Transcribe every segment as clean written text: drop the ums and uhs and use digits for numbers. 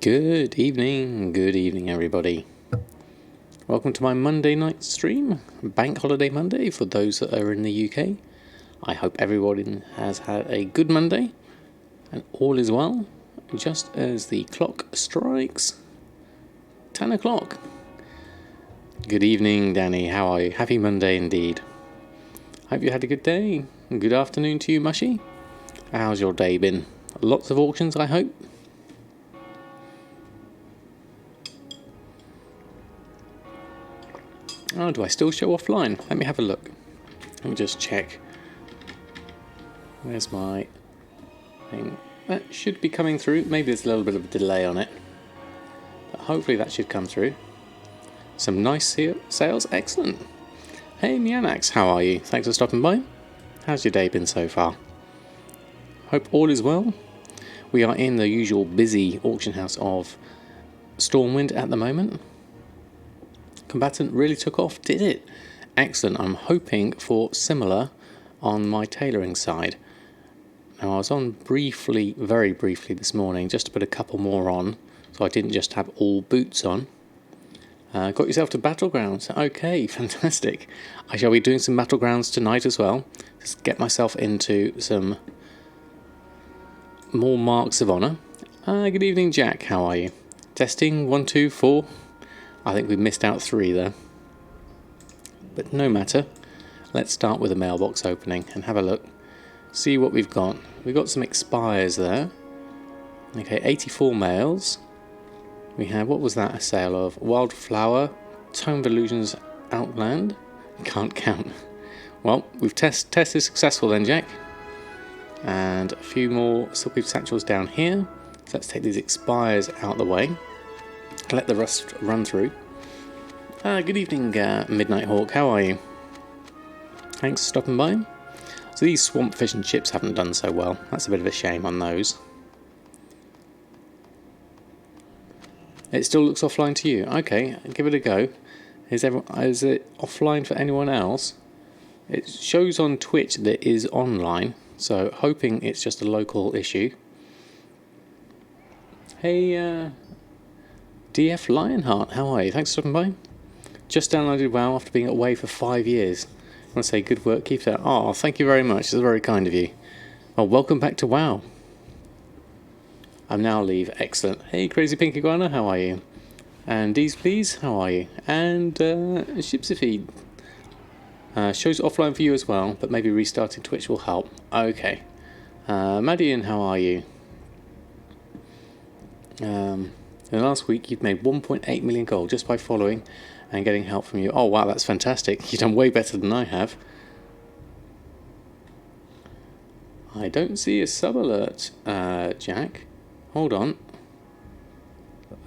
Good evening everybody. Welcome to my Monday night stream, Bank Holiday Monday for those that are in the UK. I hope everybody has had a good Monday and all is well, just as the clock strikes 10 o'clock. Good evening Danny, how are you? Happy Monday indeed. Hope you had a good day. Good afternoon to you Mushy. How's your day been? Lots of auctions I hope? Oh, do I still show offline? Let me have a look. Let me just check. Where's my thing? That should be coming through. Maybe there's a little bit of a delay on it, but hopefully that should come through. Some nice sales. Excellent. Hey Nianax, how are you? Thanks for stopping by. How's your day been so far? Hope all is well. We are in the usual busy auction house of Stormwind at the moment. Combatant really took off, did it? Excellent. I'm hoping for similar on my tailoring side. Now I was on briefly, very briefly this morning, just to put a couple more on, so I didn't just have all boots on. Got yourself to Battleground. Okay, fantastic. I shall be doing some Battlegrounds tonight as well. Just get myself into some more marks of honour. Good evening Jack, how are you? Testing, 1, 2, 4. I think we missed out 3 there. But no matter. Let's start with a mailbox opening and have a look. See what we've got. We've got some expires there. Okay, 84 mails. We have, what was that a sale of? Wildflower, Tome of Illusions, Outland. Can't count. Well, we've tested successful then, Jack. And a few more Silky Satchels down here. So let's take these expires out the way. Let the rust run through. Good evening, Midnight Hawk. How are you? Thanks for stopping by. So these swamp fish and chips haven't done so well. That's a bit of a shame on those. It still looks offline to you. Okay, give it a go. Is it offline for anyone else? It shows on Twitch that it is online, so hoping it's just a local issue. Hey, DF Lionheart, how are you? Thanks for stopping by. Just downloaded WoW after being away for 5 years. I want to say good work, keep that. Oh, thank you very much. That's very kind of you. Well, welcome back to WoW. I'm now leave. Excellent. Hey, Crazy Pink Iguana, how are you? And Dees, please, how are you? And Shipsifeed. Shows offline for you as well, but maybe restarting Twitch will help. Okay. Madian, how are you? In the last week, you've made 1.8 million gold just by following and getting help from you. Oh, wow, that's fantastic. You've done way better than I have. I don't see a sub-alert, Jack. Hold on.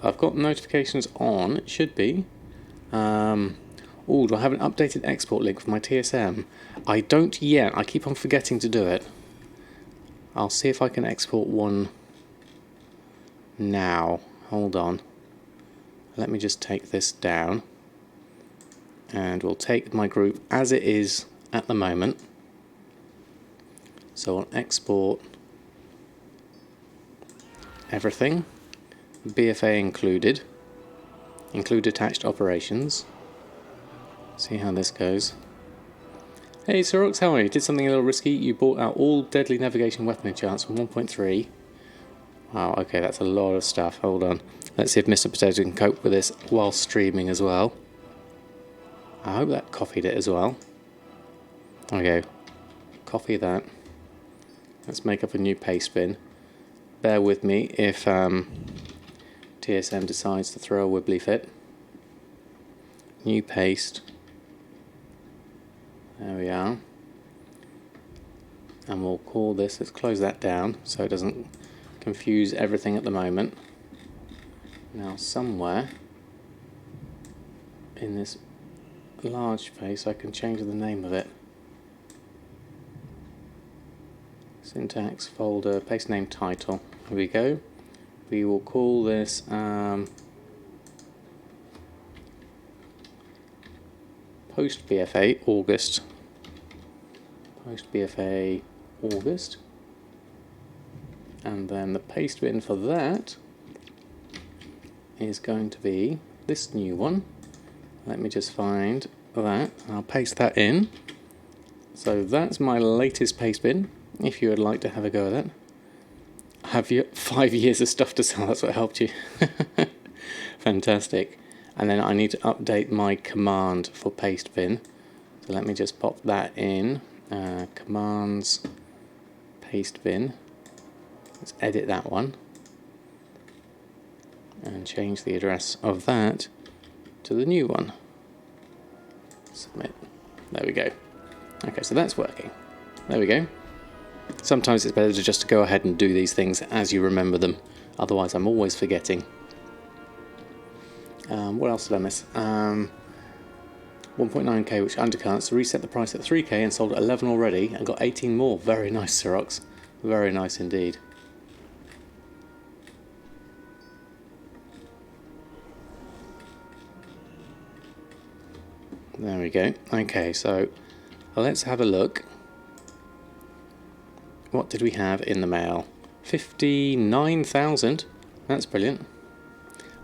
I've got notifications on. It should be. Oh, do I have an updated export link for my TSM? I don't yet. I keep on forgetting to do it. I'll see if I can export one now. Hold on. Let me just take this down. And we'll take my group as it is at the moment. So I'll export everything. BfA included. Include attached operations. See how this goes. Hey Sorox, how are you? Did something a little risky. You bought out all deadly navigation weapon enchants from 1.3. Wow, okay, that's a lot of stuff. Hold on. Let's see if Mr. Potato can cope with this while streaming as well. I hope that copied it as well. Okay, copy that. Let's make up a new paste bin. Bear with me if TSM decides to throw a wibbly fit. New paste. There we are. And we'll call this, let's close that down so it doesn't confuse everything at the moment. Now somewhere in this large space I can change the name of it. Syntax, folder, paste name, title. Here we go. We will call this post BfA August. Post BfA August. And then the paste bin for that is going to be this new one. Let me just find that. I'll paste that in. So that's my latest paste bin, if you would like to have a go at it. Have you 5 years of stuff to sell? That's what helped you. Fantastic. And then I need to update my command for paste bin. So let me just pop that in. Commands, paste bin. Let's edit that one. And change the address of that to the new one. Submit. There we go. Okay, so that's working. There we go. Sometimes it's better to just go ahead and do these things as you remember them. Otherwise, I'm always forgetting. What else did I miss? 1.9k, which undercuts. Reset the price at 3k and sold 11 already and got 18 more. Very nice, Xerox. Very nice indeed. There we go. Okay, so let's have a look. What did we have in the mail? 59,000. That's brilliant.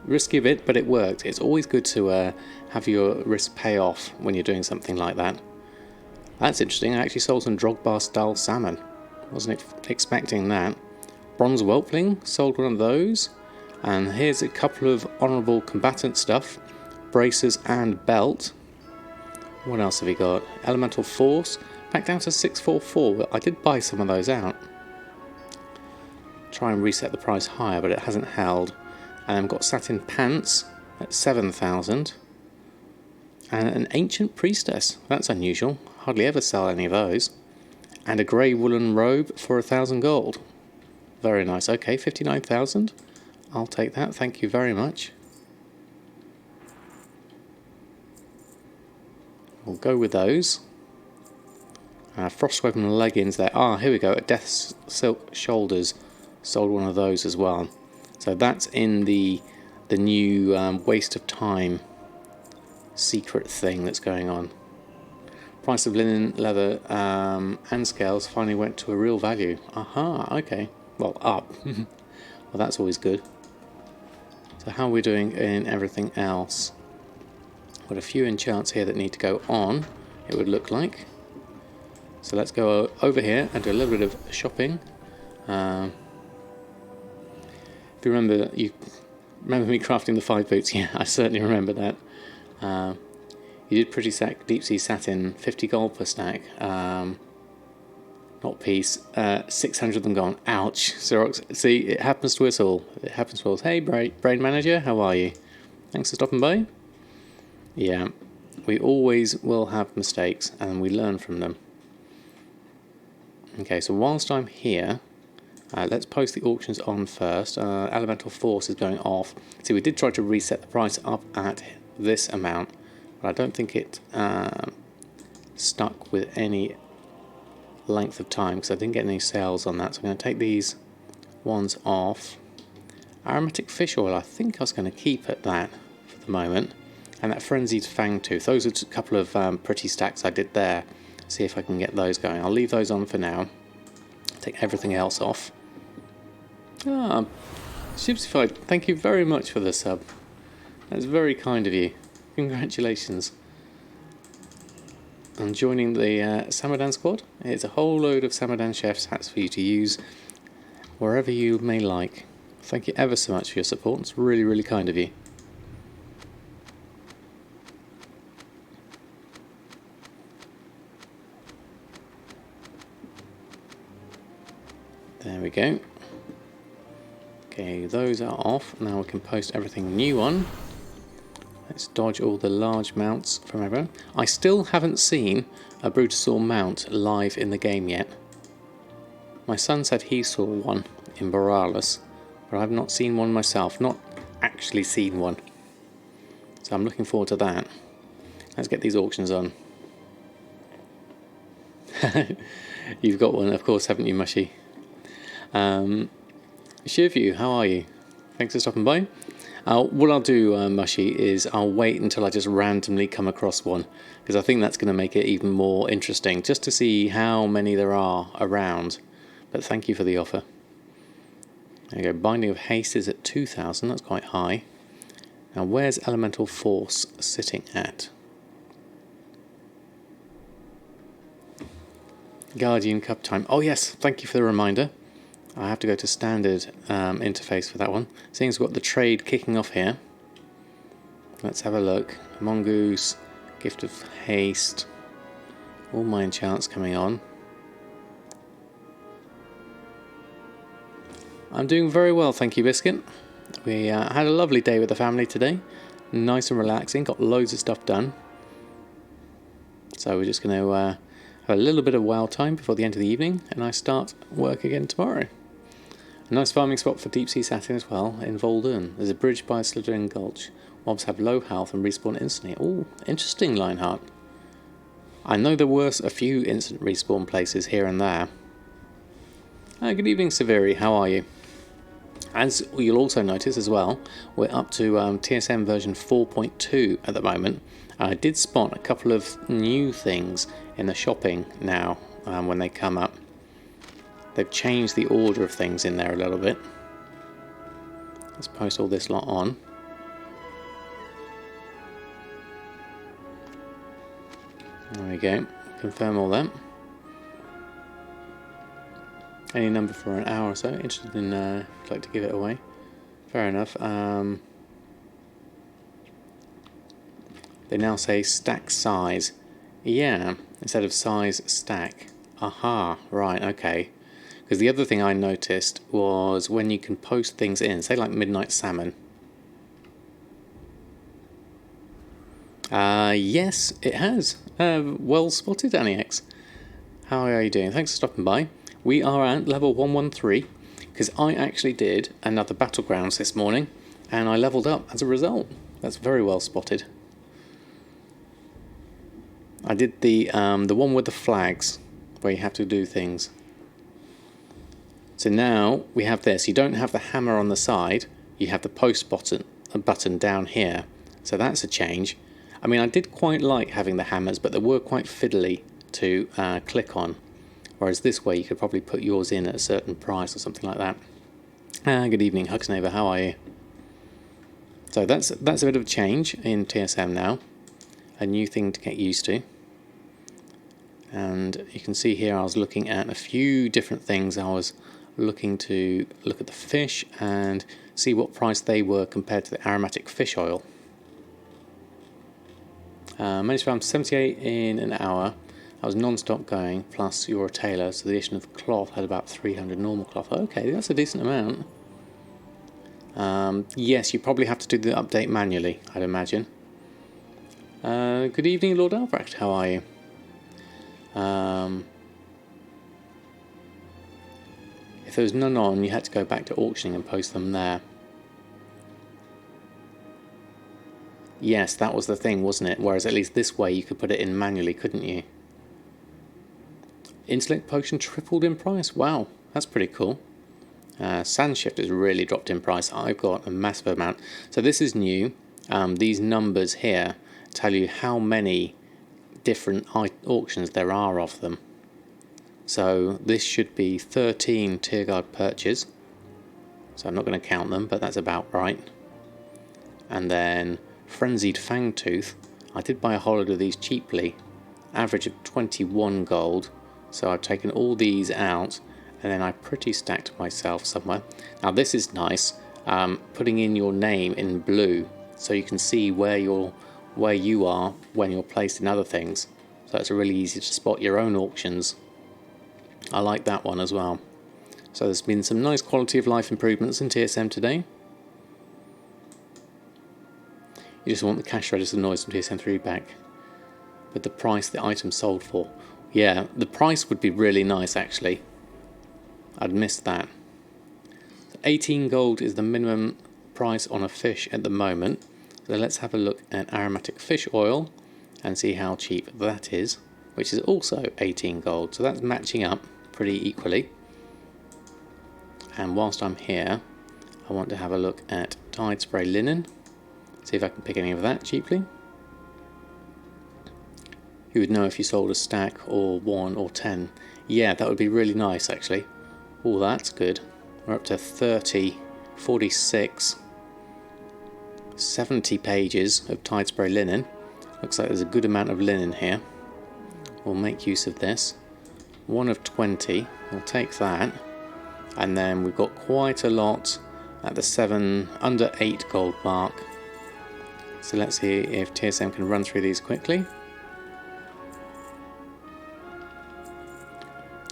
Risky a bit, but it worked. It's always good to have your risk pay off when you're doing something like that. That's interesting. I actually sold some Drogbar style salmon. Wasn't expecting that. Bronze Whelpling, sold one of those. And here's a couple of honourable combatant stuff. Bracers and belt. What else have we got? Elemental Force, back down to 644. I did buy some of those out. Try and reset the price higher, but it hasn't held. And I've got satin pants at 7,000. And an ancient priestess. That's unusual. Hardly ever sell any of those. And a grey woolen robe for 1,000 gold. Very nice. Okay, 59,000. I'll take that. Thank you very much. We'll go with those. Frostweapon leggings there. Here we go. Death's Silk Shoulders. Sold one of those as well. So that's in the new Waste of Time secret thing that's going on. Price of linen, leather and scales finally went to a real value. Aha, okay. Well, up. Well, that's always good. So how are we doing in everything else? Got a few enchants here that need to go on, it would look like. So let's go over here and do a little bit of shopping. If you remember me crafting the 5 boots, yeah, I certainly remember that. You did pretty deep sea satin, 50 gold per stack. Not piece, 600 of them gone. Ouch, Xerox. See, it happens to us all. It happens to us. Hey, Brain Manager, how are you? Thanks for stopping by. Yeah, we always will have mistakes and we learn from them. Okay, so whilst I'm here, let's post the auctions on first. Elemental Force is going off. See, we did try to reset the price up at this amount, but I don't think it stuck with any length of time because I didn't get any sales on that. So I'm going to take these ones off. Aromatic Fish Oil, I think I was going to keep at that for the moment. And that Frenzied Fangtooth, those are a couple of pretty stacks I did there. See if I can get those going. I'll leave those on for now. Take everything else off. Shipsified, thank you very much for the sub. That's very kind of you. Congratulations on joining the Samadan squad. It's a whole load of Samadan chef's hats for you to use wherever you may like. Thank you ever so much for your support. It's really, really kind of you. There we go. Okay, those are off. Now we can post everything new on. Let's dodge all the large mounts from everyone. I still haven't seen a Brutosaur mount live in the game yet. My son said he saw one in Borealis, but I've not seen one myself. Not actually seen one. So I'm looking forward to that. Let's get these auctions on. You've got one, of course, haven't you, Mushy? Shivyu, how are you? Thanks for stopping by. What I'll do, Mushy, is I'll wait until I just randomly come across one, because I think that's going to make it even more interesting, just to see how many there are around. But thank you for the offer. There you go. Binding of Haste is at 2,000. That's quite high. Now where's Elemental Force sitting at? Guardian Cup time. Oh yes, thank you for the reminder. I have to go to standard interface for that one. Seeing as we've got the trade kicking off here. Let's have a look. Mongoose, Gift of Haste. All my enchants coming on. I'm doing very well, thank you, Biscuit. We had a lovely day with the family today. Nice and relaxing, got loads of stuff done. So we're just going to have a little bit of WoW time before the end of the evening, and I start work again tomorrow. A nice farming spot for deep sea satin as well in Voldun. There's a bridge by Slytherin Gulch. Mobs have low health and respawn instantly. Oh, interesting, Lionheart. I know there were a few instant respawn places here and there. Good evening, Severi, how are you? As you'll also notice as well, we're up to TSM version 4.2 at the moment. I did spot a couple of new things in the shopping now when they come up. They've changed the order of things in there a little bit. Let's post all this lot on. There we go, confirm all that. Any number for an hour or so. Interested in if you'd like to give it away. Fair enough. They now say stack size. Yeah, instead of size stack. Aha, right, okay. Because the other thing I noticed was when you can post things in, say like Midnight Salmon. Yes, it has. Well spotted, Annie X. How are you doing? Thanks for stopping by. We are at level 113, because I actually did another Battlegrounds this morning, and I leveled up as a result. That's very well spotted. I did the one with the flags, where you have to do things. So now we have this. You don't have the hammer on the side, you have the post button down here. So that's a change. I mean, I did quite like having the hammers, but they were quite fiddly to click on. Whereas this way you could probably put yours in at a certain price or something like that. Good evening, Hugs Neighbour, how are you? So that's a bit of a change in TSM now. A new thing to get used to. And you can see here I was looking at a few different things. I was looking to look at the fish and see what price they were compared to the aromatic fish oil. Managed to farm 78 in an hour. I was non-stop going, plus you're a tailor, so the addition of the cloth had about 300 normal cloth. Okay, that's a decent amount. Yes, you probably have to do the update manually, I'd imagine. Good evening, Lord Albrecht, how are you? If there was none on, you had to go back to auctioning and post them there. Yes, that was the thing, wasn't it? Whereas at least this way you could put it in manually, couldn't you? Intellect Potion tripled in price. Wow, that's pretty cool. Sandshift has really dropped in price. I've got a massive amount. So this is new. These numbers here tell you how many different auctions there are of them. So this should be 13 tier guard perches. So I'm not going to count them, but that's about right. And then Frenzied Fangtooth. I did buy a whole load of these cheaply. Average of 21 gold. So I've taken all these out, and then I pretty stacked myself somewhere. Now this is nice, putting in your name in blue, so you can see where you are when you're placed in other things. So it's really easy to spot your own auctions. I like that one as well. So there's been some nice quality of life improvements in TSM today. You just want the cash register noise from TSM 3 back. But the price the item sold for. Yeah, the price would be really nice actually. I'd missed that. 18 gold is the minimum price on a fish at the moment. So let's have a look at aromatic fish oil and see how cheap that is, which is also 18 gold. So that's matching up pretty equally. And whilst I'm here, I want to have a look at Tide Spray Linen. See if I can pick any of that cheaply. You would know if you sold a stack or 1 or 10. Yeah, that would be really nice actually. Oh, that's good. We're up to 30, 46. 70 pages of Tide Spray linen. Looks like there's a good amount of linen here. We'll make use of this. 1 of 20, we'll take that. And then we've got quite a lot at the under 8 gold mark. So let's see if TSM can run through these quickly.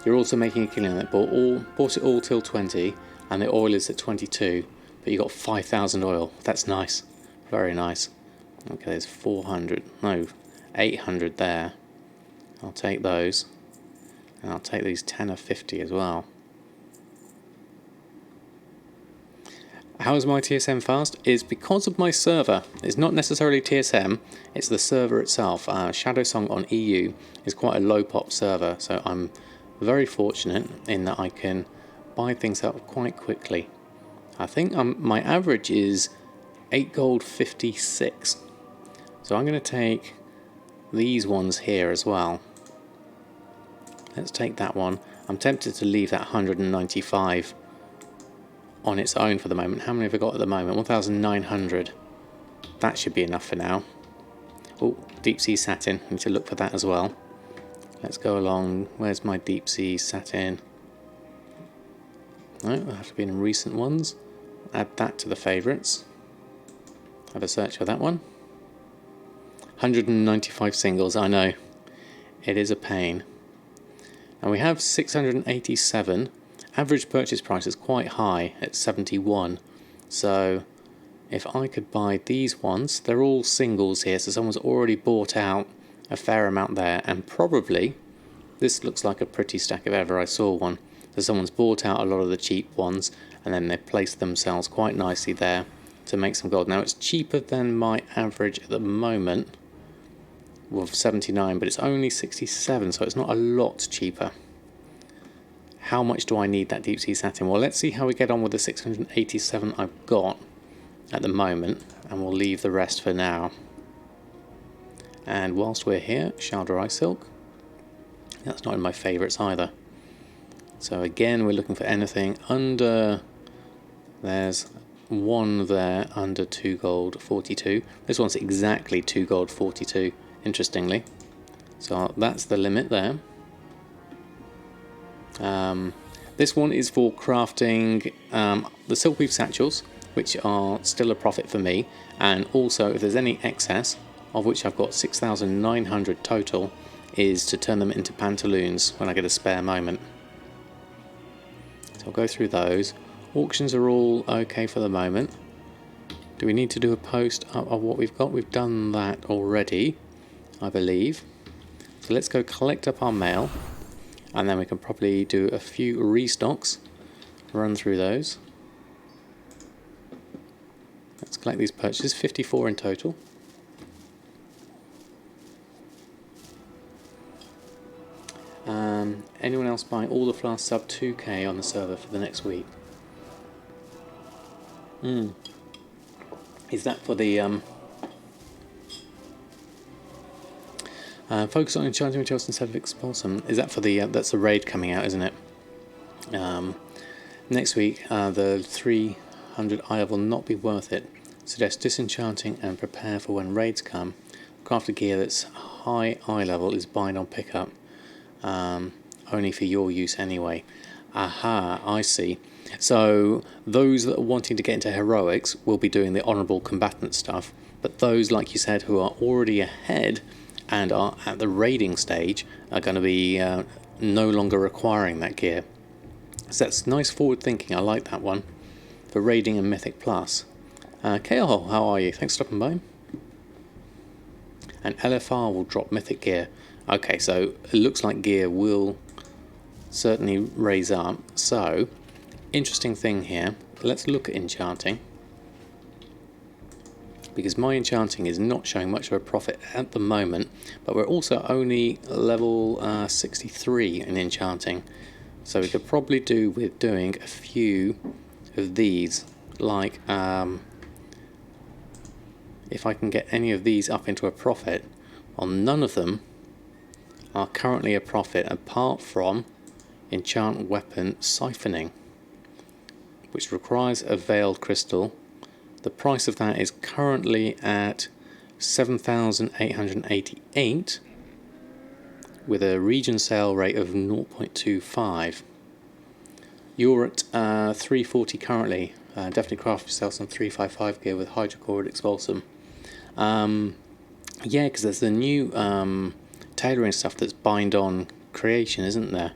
You're also making a killing on it, bought it all till 20, and the oil is at 22, but you got 5,000 oil. That's nice, very nice. Okay, there's 400, no, 800 there. I'll take those, and I'll take these 10 of 50 as well. How is my TSM fast? It's because of my server. It's not necessarily TSM, it's the server itself. Shadowsong on EU is quite a low pop server, so I'm very fortunate in that I can buy things up quite quickly. I think my average is 8 gold 56. So I'm going to take these ones here as well. Let's take that one. I'm tempted to leave that 195 on its own for the moment. How many have I got at the moment? 1,900. That should be enough for now. Oh, deep sea satin. I need to look for that as well. Let's go along. Where's my deep sea satin? No, it'll have to be in recent ones. Add that to the favourites. Have a search for that one. 195 singles, I know. It is a pain. And we have 687. Average purchase price is quite high at 71. So if I could buy these ones, they're all singles here, so someone's already bought out a fair amount there, and probably this looks like a pretty stack if ever I saw one. So someone's bought out a lot of the cheap ones and then they've placed themselves quite nicely there to make some gold. Now it's cheaper than my average at the moment with 79, but it's only 67, so it's not a lot cheaper. How much do I need that deep sea satin? Well, let's see how we get on with the 687 I've got at the moment, and we'll leave the rest for now. And whilst we're here, Chaldor Eye Silk. That's not in my favourites either. So again, we're looking for anything under... There's one there under 2 gold 42. This one's exactly 2 gold 42, interestingly. So that's the limit there. This one is for crafting the Silkweave Satchels, which are still a profit for me. And also, if there's any excess, of which I've got 6,900 total, is to turn them into pantaloons when I get a spare moment. So I'll go through those. Auctions are all okay for the moment. Do we need to do a post of what we've got? We've done that already, I believe. So let's go collect up our mail, and then we can probably do a few restocks, run through those. Let's collect these purchases, 54 in total. Anyone else buying all the flasks sub 2k on the server for the next week? Is that for the focus on Enchanting materials instead of Expulsum? Is that for the that's the raid coming out, isn't it? Next week, the 300 eye will not be worth it. Suggest disenchanting and prepare for when raids come. Crafted gear that's high eye level is bind on pickup. Only for your use anyway. Aha, I see. So those that are wanting to get into heroics will be doing the honourable combatant stuff, but those, like you said, who are already ahead and are at the raiding stage are going to be no longer requiring that gear. So that's nice forward thinking. I like that one for raiding and Mythic Plus. Kale, how are you? Thanks for stopping by. And LFR will drop Mythic gear. Okay, so it looks like gear will certainly raise up. So, interesting thing here. Let's look at Enchanting. Because my Enchanting is not showing much of a profit at the moment, but we're also only level 63 in Enchanting. So we could probably do with doing a few of these, like if I can get any of these up into a profit. Well, none of them are currently a profit apart from Enchant Weapon Siphoning, which requires a veiled crystal The price of that is currently at 7,888 with a region sale rate of 0.25. You're at 340 currently. Definitely craft yourself some 355 gear with hydrochloric expulsum. Yeah, because there's the new tailoring stuff that's bind on creation, isn't there?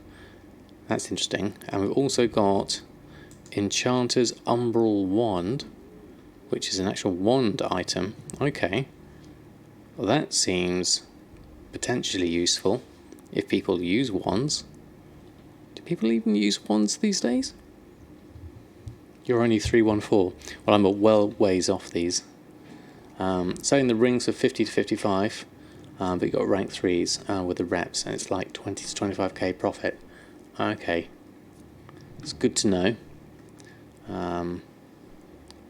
That's interesting. And we've also got Enchanter's Umbral Wand, which is an actual wand item. Okay. Well, that seems potentially useful if people use wands. Do people even use wands these days? You're only 314. Well, I'm a well ways off these. So in the rings of 50 to 55, but you got rank 3s with the reps, and it's like 20 to 25k profit. Okay. It's good to know.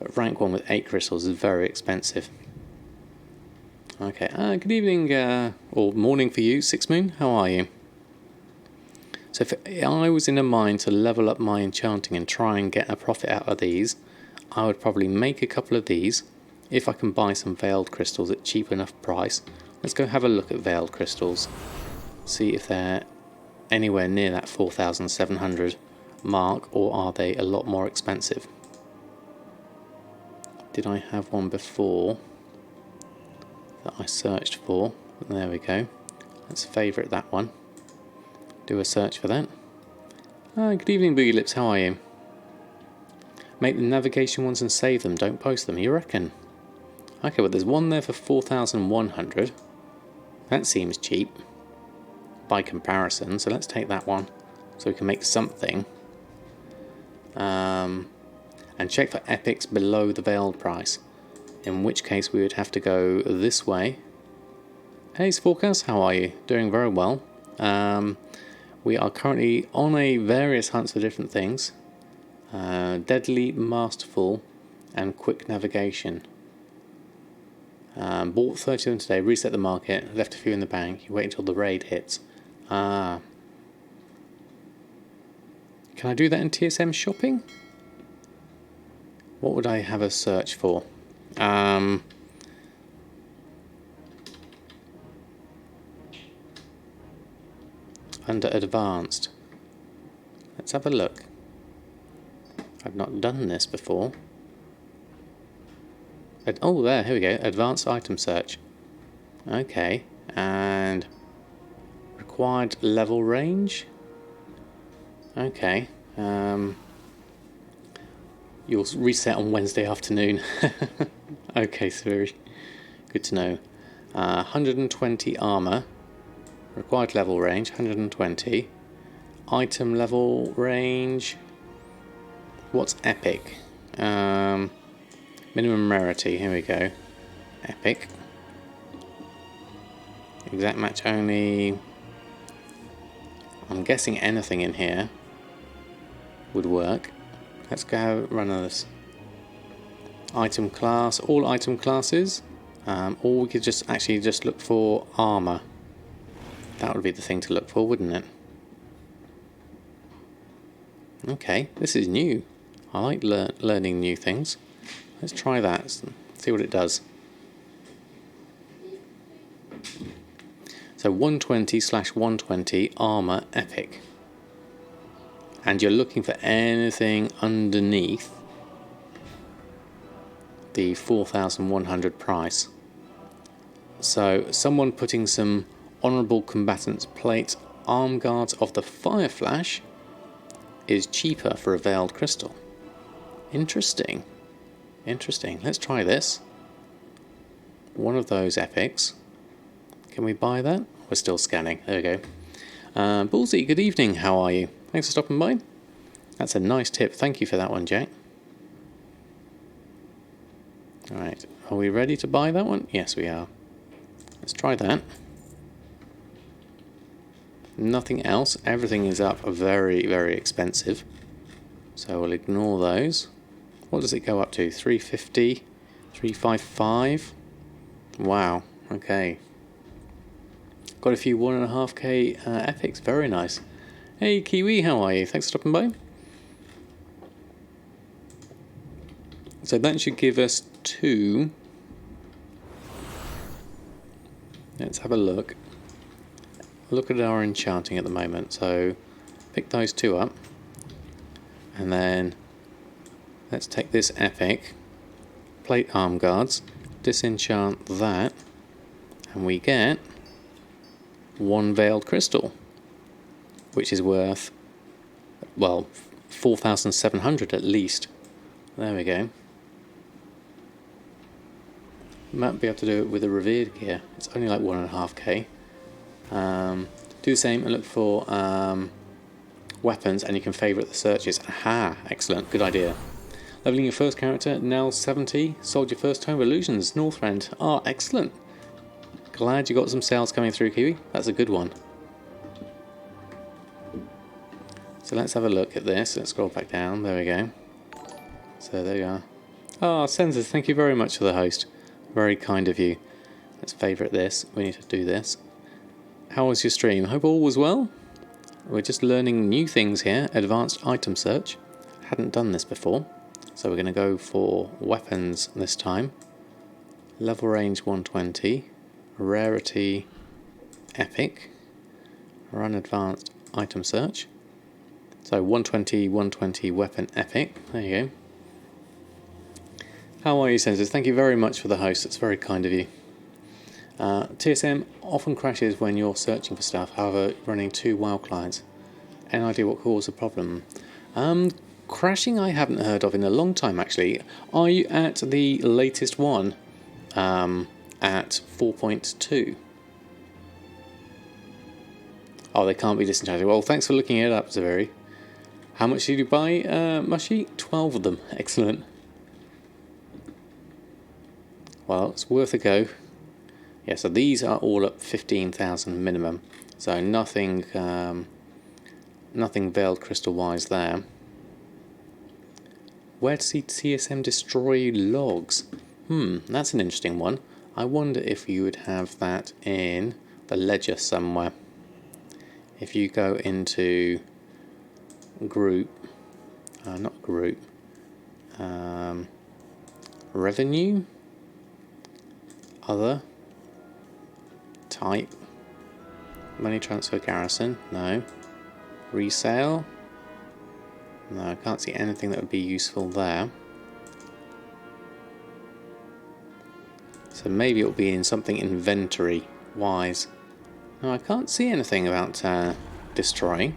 But rank 1 with 8 crystals is very expensive. Okay, good evening, or morning for you, Six Moon, how are you? So if I was in a mind to level up my enchanting and try and get a profit out of these, I would probably make a couple of these, if I can buy some veiled crystals at cheap enough price. Let's go have a look at veiled crystals, see if they're anywhere near that 4,700 mark, or are they a lot more expensive. Did I have one before that I searched for? There we go. Let's favourite that one. Do a search for that. Good evening, Boogie Lips, how are you? Make the navigation ones and save them, don't post them, you reckon? Okay, well there's one there for 4,100. That seems cheap by comparison, so let's take that one so we can make something. And check for epics below the veiled price, in which case we would have to go this way. Hey Sporcast, how are you? Doing very well. We are currently on a various hunts for different things. Deadly, Masterful and Quick Navigation. Bought 30 of them today, reset the market, left a few in the bank. You wait until the raid hits. Can I do that in TSM shopping? What would I have a search for? Under advanced. Let's have a look. I've not done this before. Oh, there, here we go. Advanced item search. Okay, and required level range. Okay. You'll reset on Wednesday afternoon. Okay, Saviri. Good to know. 120 armor. Required level range, 120. Item level range. What's epic? Minimum rarity, here we go. Epic. Exact match only. I'm guessing anything in here would work. Let's go run this. Item class, all item classes. Or we could just look for armor. That would be the thing to look for, wouldn't it? Okay, this is new. I like learning new things. Let's try that, see what it does. So 120/120 armor epic. And you're looking for anything underneath the 4,100 price. So someone putting some honourable combatants plate arm guards of the fire flash is cheaper for a veiled crystal. Interesting. Interesting. Let's try this. One of those epics. Can we buy that? We're still scanning. There we go. Ballsy, good evening. How are you? Thanks for stopping by. That's a nice tip. Thank you for that one, Jack. Alright. Are we ready to buy that one? Yes, we are. Let's try that. Nothing else. Everything is up very, very expensive. So we'll ignore those. What does it go up to? 350? 355? Wow. Okay. Got a few 1.5k epics. Very nice. Hey Kiwi, how are you? Thanks for stopping by. So that should give us two. Let's have a look. Look at our enchanting at the moment. So pick those two up. And then let's take this epic. Plate arm guards. Disenchant that. And we get one veiled crystal. Which is worth, well, 4,700 at least. There we go. Might be able to do it with a revered gear. It's only like 1.5k. Do the same and look for weapons, and you can favourite the searches. Aha! Excellent, good idea. Leveling your first character, now 70. Sold your first Tome of Illusions, Northrend. Ah, excellent. Glad you got some sales coming through, Kiwi. That's a good one. So let's have a look at this. Let's scroll back down. There we go. So there you are. Ah, Sensors, thank you very much for the host. Very kind of you. Let's favourite this. We need to do this. How was your stream? Hope all was well. We're just learning new things here. Advanced item search. Hadn't done this before. So we're going to go for weapons this time. Level range 120. Rarity epic. Run advanced item search. So 120 weapon epic. There you go. How are you, Sensors? Thank you very much for the host. That's very kind of you. TSM often crashes when you're searching for stuff. However, running 2 WoW clients. Any idea what caused the problem? Crashing I haven't heard of in a long time, actually. Are you at the latest one? At 4.2? Oh, they can't be disenchanted. Well, thanks for looking it up, Zaveri. How much did you buy, Mushy? 12 of them. Excellent. Well, it's worth a go. Yeah, so these are all at 15,000 minimum. So nothing veiled crystal wise there. Where to see TSM destroy logs? That's an interesting one. I wonder if you would have that in the ledger somewhere. If you go into group, not group, revenue, other, type, money transfer garrison, no, resale, no, I can't see anything that would be useful there. So maybe it will be in something inventory wise. No, I can't see anything about destroying.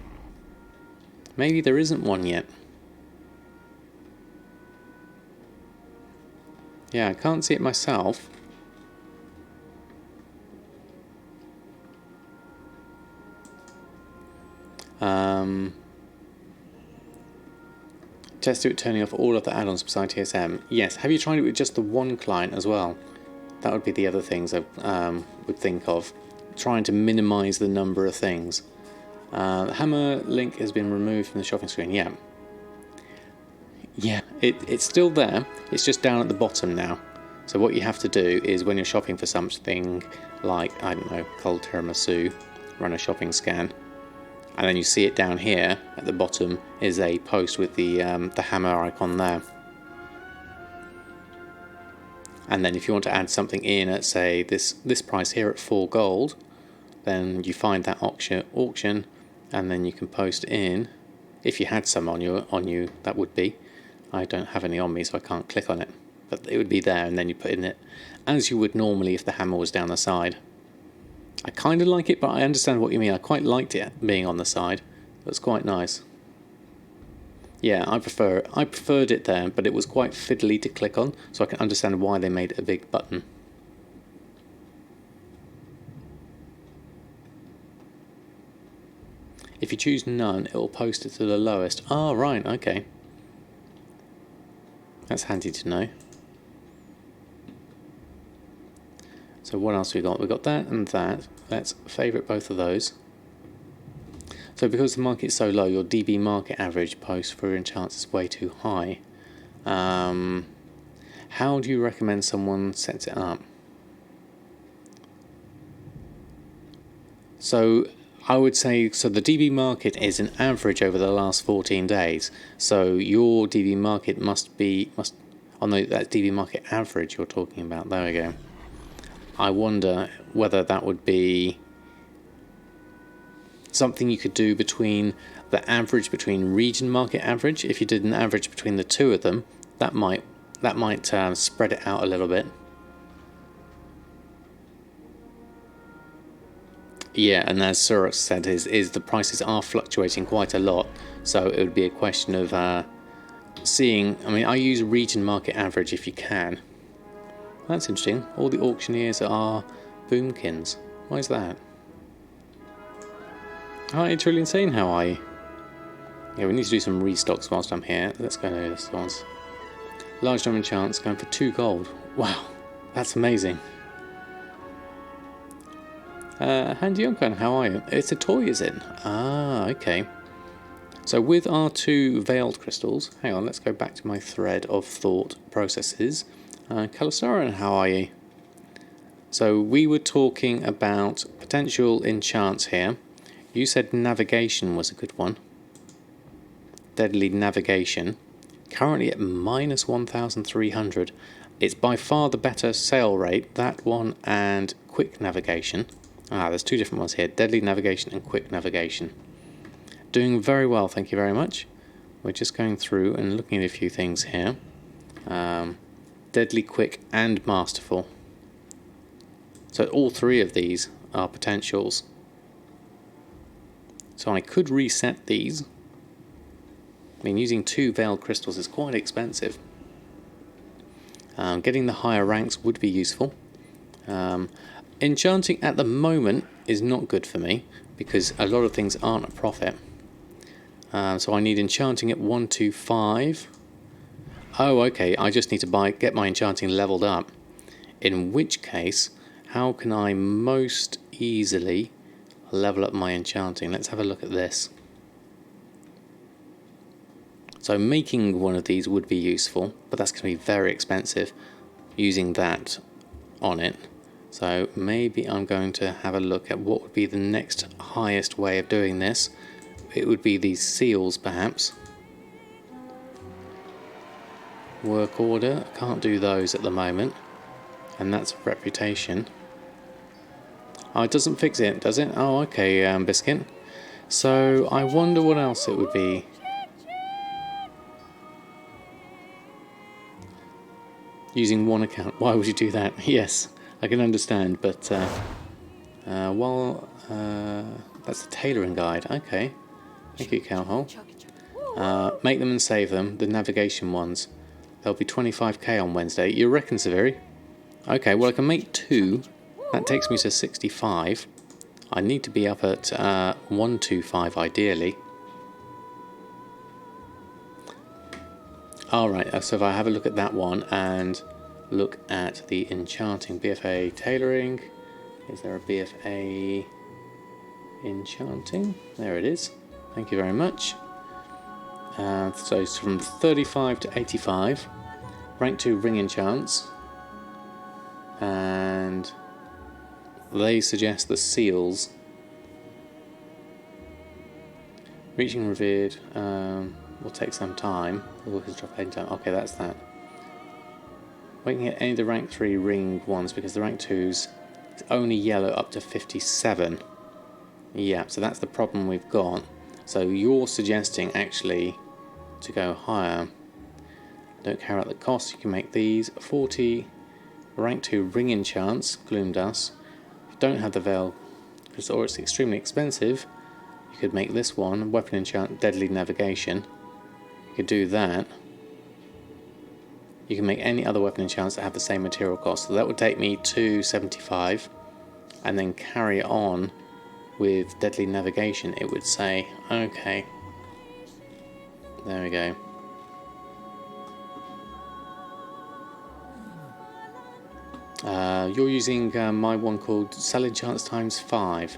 Maybe there isn't one yet. Yeah, I can't see it myself. Test it turning off all of the add-ons beside TSM. Yes, have you tried it with just the one client as well? That would be the other things I would think of. Trying to minimise the number of things. The hammer link has been removed from the shopping screen. Yeah. Yeah, it's still there. It's just down at the bottom now. So what you have to do is when you're shopping for something like, I don't know, cold tiramisu, run a shopping scan. And then you see it down here at the bottom is a post with the hammer icon there. And then if you want to add something in at, say, this price here at 4 gold, then you find that auction, and then you can post in. If you had some on you, that would be. I don't have any on me, so I can't click on it. But it would be there, and then you put in it as you would normally if the hammer was down the side. I kind of like it, but I understand what you mean. I quite liked it being on the side. It was quite nice. Yeah, I preferred it there, but it was quite fiddly to click on, so I can understand why they made it a big button. If you choose none, it will post it to the lowest. Ah, right, okay. That's handy to know. So what else we got? We got that and that. Let's favourite both of those. So because the market's so low, your DB market average post for enchants is way too high. How do you recommend someone sets it up? So I would say, so the DB market is an average over the last 14 days. So your DB market must Oh no, that's DB market average you're talking about. There we go. I wonder whether that would be something you could do between the average between region market average. If you did an average between the two of them, that might spread it out a little bit. Yeah, and as Surex said, is the prices are fluctuating quite a lot, so it would be a question of seeing. I mean, I use region market average if you can. That's interesting. All the auctioneers are boomkins. Why is that? Hi, Truly Insane, how are you? Yeah, we need to do some restocks whilst I'm here. Let's go to this one. Large number chance going for 2 gold. Wow, that's amazing. Handy Yonkan, how are you? It's a toy, is it? Ah, okay. So with our 2 veiled crystals, hang on, let's go back to my thread of thought processes. Kalasaran, how are you? So we were talking about potential enchants here. You said navigation was a good one. Deadly navigation. Currently at minus 1,300. It's by far the better sale rate, that one and quick navigation. There's 2 different ones here, deadly navigation and quick navigation. Doing very well, thank you very much. We're just going through and looking at a few things here. Deadly, quick and masterful. So all 3 of these are potentials. So I could reset these. I mean, using 2 veiled crystals is quite expensive. Getting the higher ranks would be useful. Enchanting at the moment is not good for me because a lot of things aren't a profit. So I need enchanting at 125. Oh, okay. I just need to get my enchanting leveled up. In which case, how can I most easily level up my enchanting? Let's have a look at this. So making one of these would be useful, but that's going to be very expensive using that on it. So maybe I'm going to have a look at what would be the next highest way of doing this. It would be these seals, perhaps. Work order, can't do those at the moment. And that's reputation. Oh, it doesn't fix it, does it? Oh, okay, Biscuit. So I wonder what else it would be. Using one account. Why would you do that? Yes, I can understand, but that's the tailoring guide. Okay, thank you, Cowhole. Make them and save them. The navigation ones. There'll be 25k on Wednesday. You reckon, Severi? Okay, well I can make 2. That takes me to 65. I need to be up at 125 ideally. Alright, so if I have a look at that one and look at the Enchanting BfA Tailoring. Is there a BfA Enchanting? There it is. Thank you very much. So it's from 35 to 85. Rank 2 Ring Enchants. And they suggest the seals. Reaching Revered will take some time. Okay, that's that. We can get any of the rank 3 ring ones because the rank 2s is only yellow up to 57. Yeah, so that's the problem we've got. So you're suggesting actually to go higher. Don't care about the cost, you can make these 40 rank 2 ring enchants, Gloom Dust. If you don't have the veil, or it's extremely expensive, you could make this one, weapon enchant, deadly navigation. You could do that. You can make any other weapon enchants that have the same material cost. So that would take me to 75, and then carry on with deadly navigation. It would say, okay, there we go. You're using my one called Sell Enchants times 5.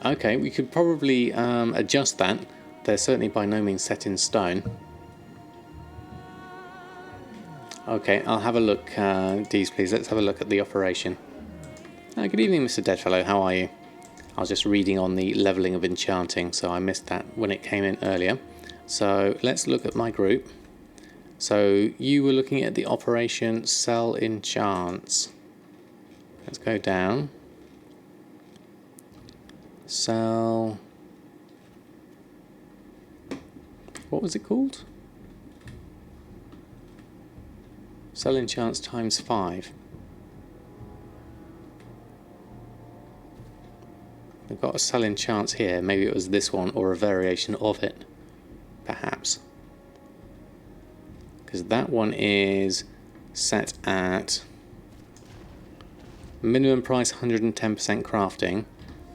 Okay, we could probably adjust that. They're certainly by no means set in stone. Okay, I'll have a look, Dees, please. Let's have a look at the operation. Good evening, Mr. Deadfellow. How are you? I was just reading on the levelling of enchanting, so I missed that when it came in earlier. So let's look at my group. So you were looking at the operation sell enchants. Let's go down. Sell. What was it called? Sell enchants times 5. We've got a sell enchants here. Maybe it was this one or a variation of it, perhaps. Because that one is set at minimum price 110% crafting,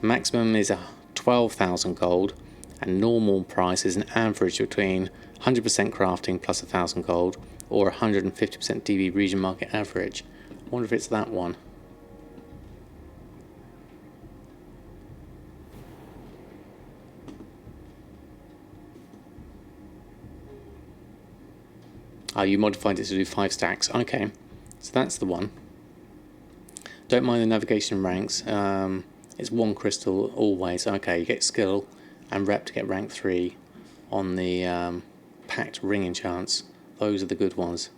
maximum is 12,000 gold, and normal price is an average between 100% crafting plus 1,000 gold or 150% DB region market average. I wonder if it's that one. Oh, you modified it to do 5 stacks. Okay, so that's the one. Don't mind the navigation ranks. It's 1 crystal always. Okay, you get skill and rep to get rank 3 on the packed ring enchants. Those are the good ones.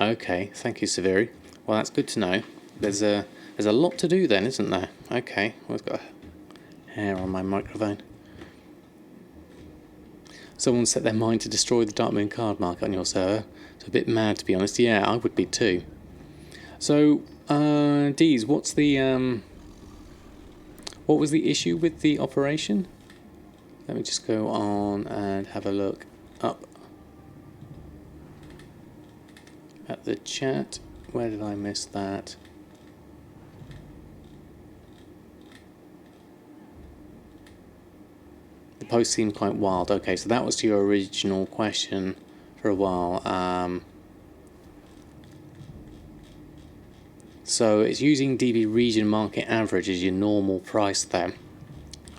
Okay, thank you, Severi. Well, that's good to know. There's a lot to do then, isn't there? Okay, well, I've got a hair on my microphone. Someone set their mind to destroy the Dark Moon card market on your server. It's a bit mad, to be honest. Yeah, I would be too. So, Deez, what's the what was the issue with the operation? Let me just go on and have a look up at the chat. Where did I miss that? The post seemed quite wild. Okay, so that was to your original question for a while. So it's using DB region market average as your normal price there.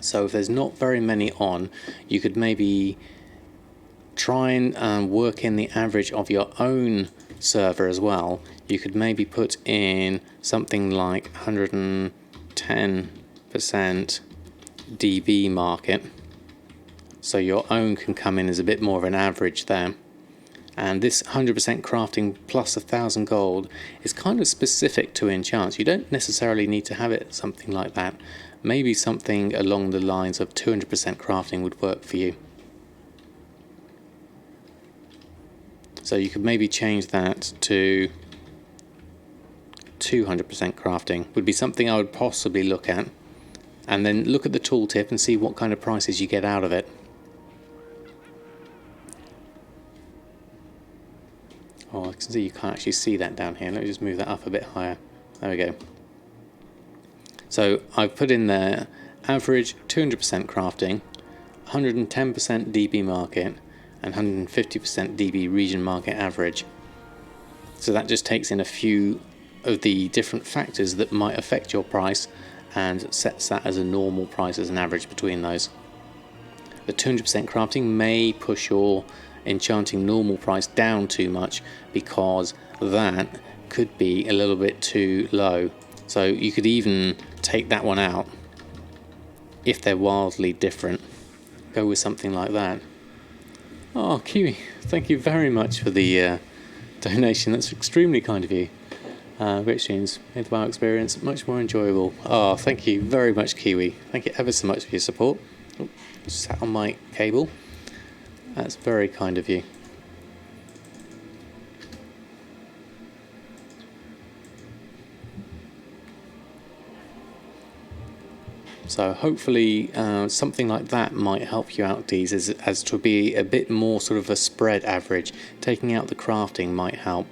So if there's not very many on, you could maybe try and work in the average of your own server as well. You could maybe put in something like 110% DB market, so your own can come in as a bit more of an average there. And this 100% crafting plus 1,000 gold is kind of specific to enchants. You don't necessarily need to have it something like that. Maybe something along the lines of 200% crafting would work for you. So you could maybe change that to 200% crafting would be something I would possibly look at. And then look at the tooltip and see what kind of prices you get out of it. Oh, I can see you can't actually see that down here. Let me just move that up a bit higher. There we go. So I've put in there average 200% crafting, 110% DB market, and 150% DB region market average. So that just takes in a few of the different factors that might affect your price and sets that as a normal price as an average between those. The 200% crafting may push your enchanting normal price down too much because that could be a little bit too low. So you could even take that one out if they're wildly different. Go with something like that. Oh, Kiwi, thank you very much for the donation. That's extremely kind of you. Great streams made the WoW experience much more enjoyable. Oh, thank you very much, Kiwi. Thank you ever so much for your support. Oh, sat on my cable. That's very kind of you. So hopefully something like that might help you out, Deez, as to be a bit more sort of a spread average. Taking out the crafting might help.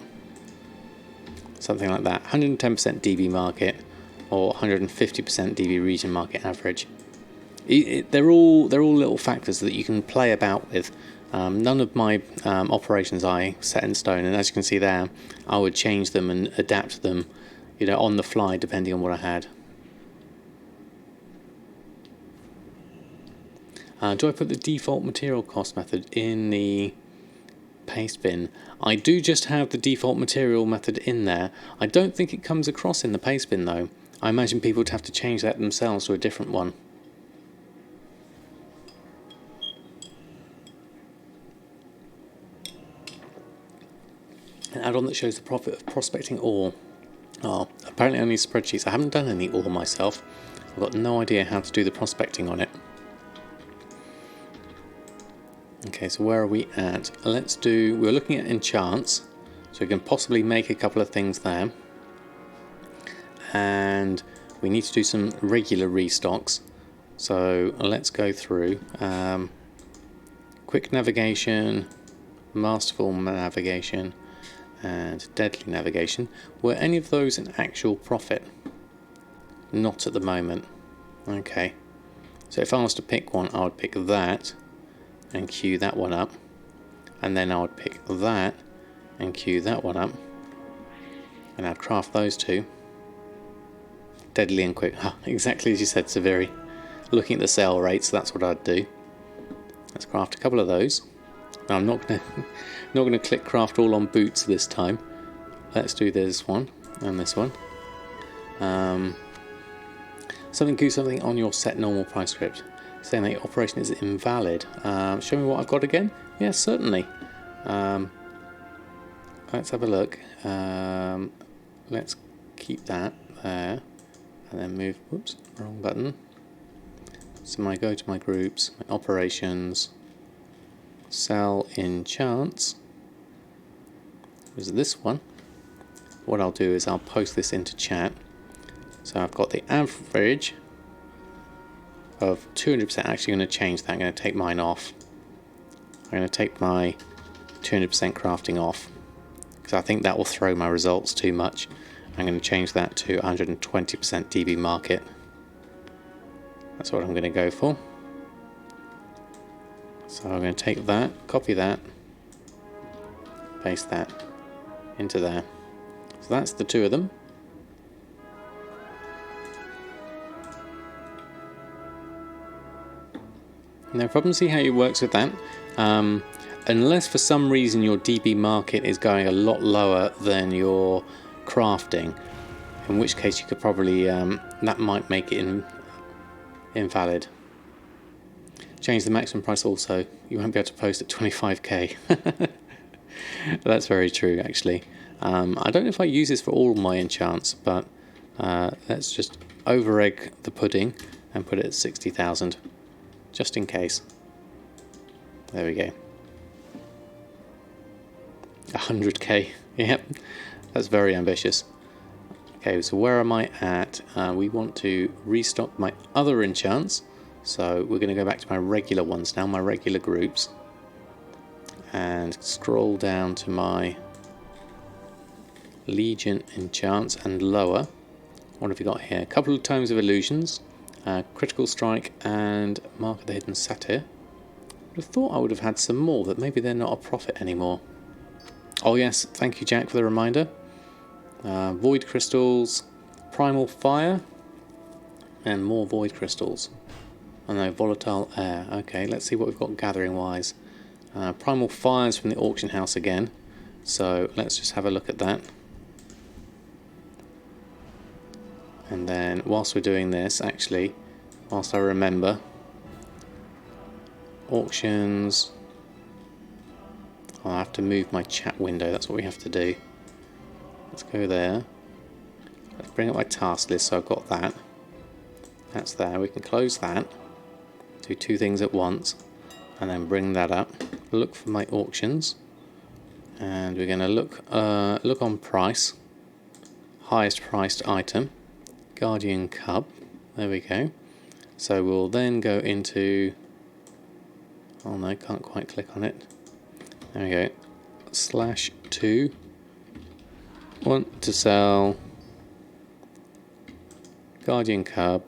Something like that. 110% DB market or 150% DB region market average. They're all little factors that you can play about with. None of my operations I set in stone, and as you can see there, I would change them and adapt them, on the fly depending on what I had. Do I put the default material cost method in the paste bin? I do just have the default material method in there. I don't think it comes across in the paste bin though. I imagine people would have to change that themselves to a different one. An add-on that shows the profit of prospecting ore. Oh, apparently only spreadsheets. I haven't done any ore myself. I've got no idea how to do the prospecting on it. Okay, so where are we at? We're looking at enchants, so we can possibly make a couple of things there. And we need to do some regular restocks. So let's go through. Quick navigation, masterful navigation, and deadly navigation. Were any of those an actual profit? Not at the moment. Okay. So if I was to pick one, I would pick that and queue that one up. And then I would pick that and queue that one up. And I'd craft those two. Deadly and quick. Oh, exactly as you said, Severi. Looking at the sale rates, that's what I'd do. Let's craft a couple of those. Now, I'm not gonna click craft all on boots this time. Let's do this one and this one. Something on your set normal price script saying the operation is invalid. Show me what I've got again. Yes, certainly. Let's have a look. Let's keep that there and then move. Whoops, wrong button. So go to my groups, my operations, sell enchants. Is this one? What I'll do is I'll post this into chat. So I've got the average of 200%. Actually, going to change that. I'm going to take mine off. I'm going to take my 200% crafting off because I think that will throw my results too much. I'm going to change that to 120% DB market. That's what I'm going to go for. So I'm going to take that, copy that, paste that into there. So that's the two of them. No problem. See how it works with that. Unless for some reason your DB market is going a lot lower than your crafting, in which case you could probably that might make it invalid. Change the maximum price also. You won't be able to post at 25k. That's very true, actually. I don't know if I use this for all my enchants, but let's just over egg the pudding and put it at 60,000. Just in case. There we go. 100k. Yep, that's very ambitious. Okay, so where am I at? We want to restock my other enchants. So we're going to go back to my regular ones now, my regular groups. And scroll down to my Legion enchants and lower. What have we got here? A couple of Tomes of Illusions. Critical Strike and Mark of the Hidden Satyr. I would have thought I would have had some more, but maybe they're not a profit anymore. Oh yes, thank you Jack for the reminder. Void Crystals, Primal Fire, and more Void Crystals. Oh no, Volatile Air. Okay, let's see what we've got gathering wise. Primal Fires from the auction house again. So let's just have a look at that. And then whilst we're doing this, actually, whilst I remember, auctions, I'll have to move my chat window, that's what we have to do. Let's go there. Let's bring up my task list, so I've got that. That's there, we can close that. Do two things at once, and then bring that up. Look for my auctions, and we're going to look on price, highest priced item. Guardian Cub, there we go. So we'll then go into, oh no, can't quite click on it. There we go, /2, want to sell Guardian Cub,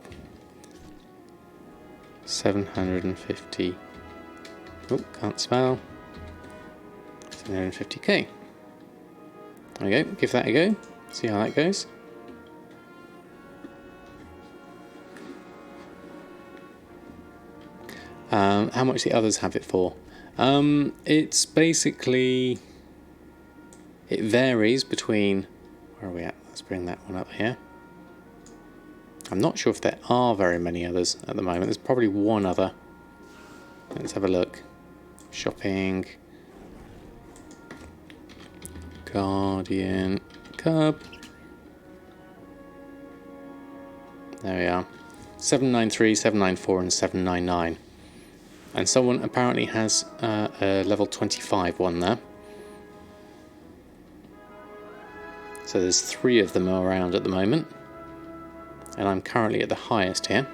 750, oh, can't spell, 750k. There we go, give that a go, see how that goes. How much the others have it for? It's basically, it varies between, where are we at? Let's bring that one up here. I'm not sure if there are very many others at the moment. There's probably one other. Let's have a look. Shopping. Guardian Cub. There we are. 793, 794 and 799. And someone apparently has a level 25 one there. So there's 3 of them around at the moment. And I'm currently at the highest here.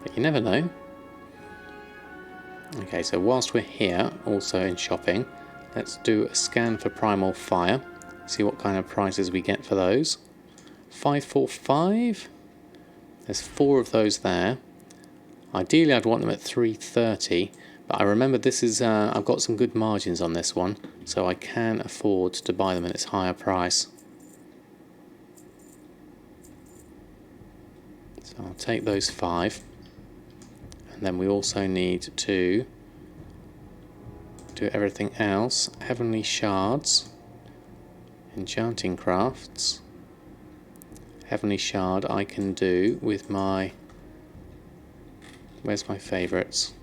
But you never know. Okay, so whilst we're here, also in shopping, let's do a scan for Primal Fire. See what kind of prices we get for those. 545. There's 4 of those there. Ideally I'd want them at 330, but I remember this is I've got some good margins on this one, so I can afford to buy them at its higher price. So I'll take those 5, and then we also need to do everything else. Heavenly Shards, Enchanting Crafts. Heavenly Shard I can do with my... Where's my favourites?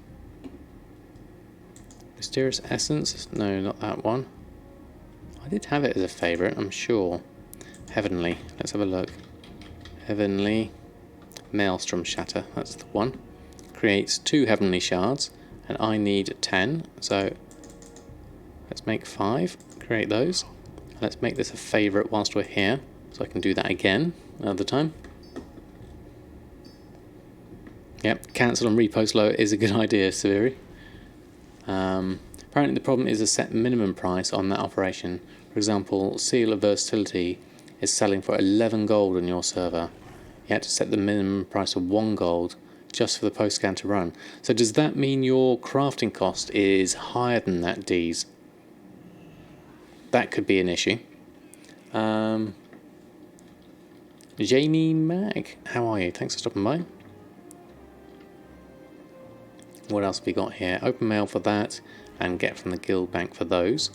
Mysterious Essence? No, not that one. I did have it as a favourite, I'm sure. Heavenly. Let's have a look. Heavenly. Maelstrom Shatter. That's the one. Creates 2 Heavenly Shards. And I need 10. So let's make 5. Create those. Let's make this a favourite whilst we're here. So I can do that again another time. Yep, cancel and repost low is a good idea, Severi. Apparently the problem is a set minimum price on that operation. For example, Seal of Versatility is selling for 11 gold on your server. You had to set the minimum price of 1 gold just for the post scan to run. So does that mean your crafting cost is higher than that, D's? That could be an issue. Jamie Mag, how are you? Thanks for stopping by. What else have we got here? Open mail for that, and get from the guild bank for those.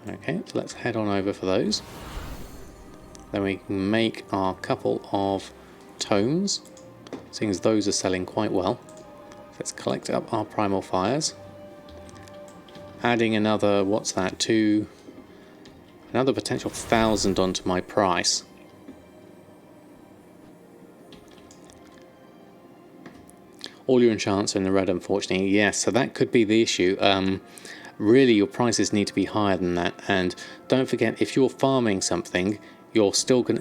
Okay, so let's head on over for those. Then we can make our couple of tomes, seeing as those are selling quite well. Let's collect up our Primal Fires. Adding another, what's that, another potential 1,000 onto my price. All your enchants are in the red, unfortunately. Yes, so that could be the issue. Really, your prices need to be higher than that. And don't forget, if you're farming something, it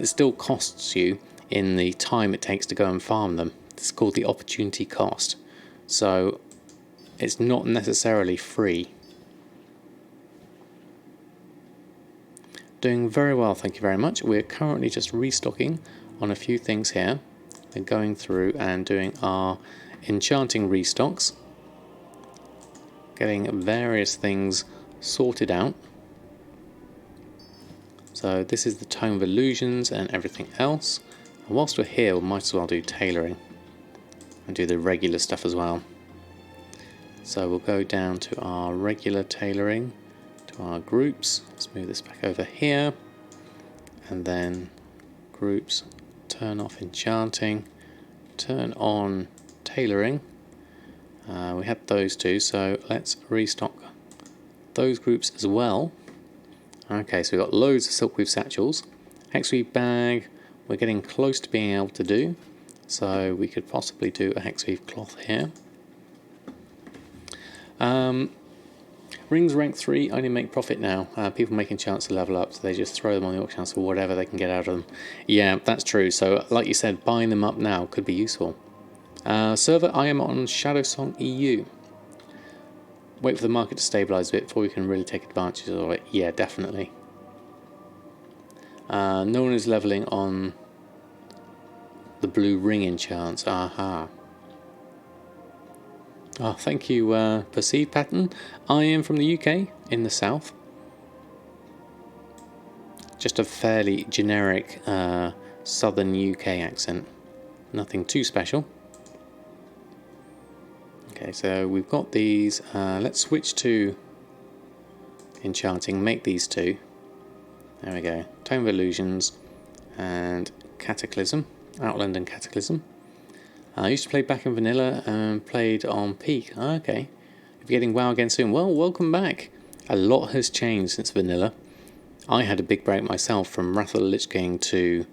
still costs you in the time it takes to go and farm them. It's called the opportunity cost. So it's not necessarily free. Doing very well, thank you very much. We're currently just restocking on a few things here. And going through and doing our enchanting restocks, getting various things sorted out. So this is the Tome of Illusions and everything else. And whilst we're here, we might as well do tailoring and do the regular stuff as well. So we'll go down to our regular tailoring, to our groups. Let's move this back over here, and then groups, turn off enchanting, turn on tailoring. We had those two, so let's restock those groups as well. Okay, so we've got loads of silkweave satchels. Hexweave bag, we're getting close to being able to do, so we could possibly do a hexweave cloth here. Rings rank 3 only make profit now. People making chance to level up, so they just throw them on the auction house for whatever they can get out of them. Yeah, that's true. So like you said, buying them up now could be useful. Server, I am on Shadowsong EU. Wait for the market to stabilise a bit before we can really take advantage of it. Yeah, definitely. No one is levelling on the blue ring enchants. Aha. Oh, thank you, Perceived Pattern. I am from the UK, in the south. Just a fairly generic southern UK accent. Nothing too special. Okay, so we've got these. Let's switch to Enchanting, make these two. There we go. Tome of Illusions and Cataclysm. Outland and Cataclysm. I used to play back in Vanilla and played on Peak. Okay. If you're getting WoW again soon, well, welcome back. A lot has changed since vanilla. I had a big break myself from Wrath of the Lich King to...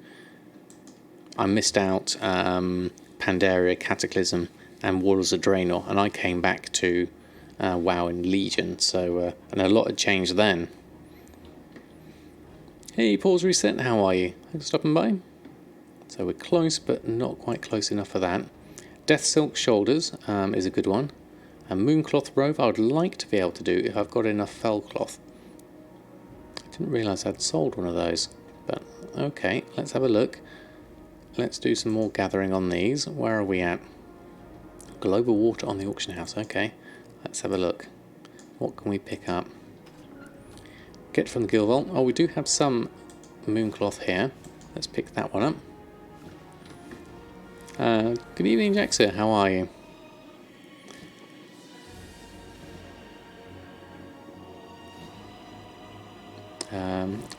I missed out Pandaria, Cataclysm and Waters of Draenor, and I came back to WoW and Legion, so and a lot had changed then. Hey, Pause Reset, how are you? Thanks for stopping by. So we're close, but not quite close enough for that. Death Silk Shoulders is a good one. A Mooncloth Robe I would like to be able to do if I've got enough fell cloth. I didn't realise I'd sold one of those, but okay, let's have a look. Let's do some more gathering on these. Where are we at? Global Water on the auction house, okay. Let's have a look. What can we pick up? Get from the Guild Vault. Oh, we do have some Mooncloth here. Let's pick that one up. Good evening, Jaxa. How are you?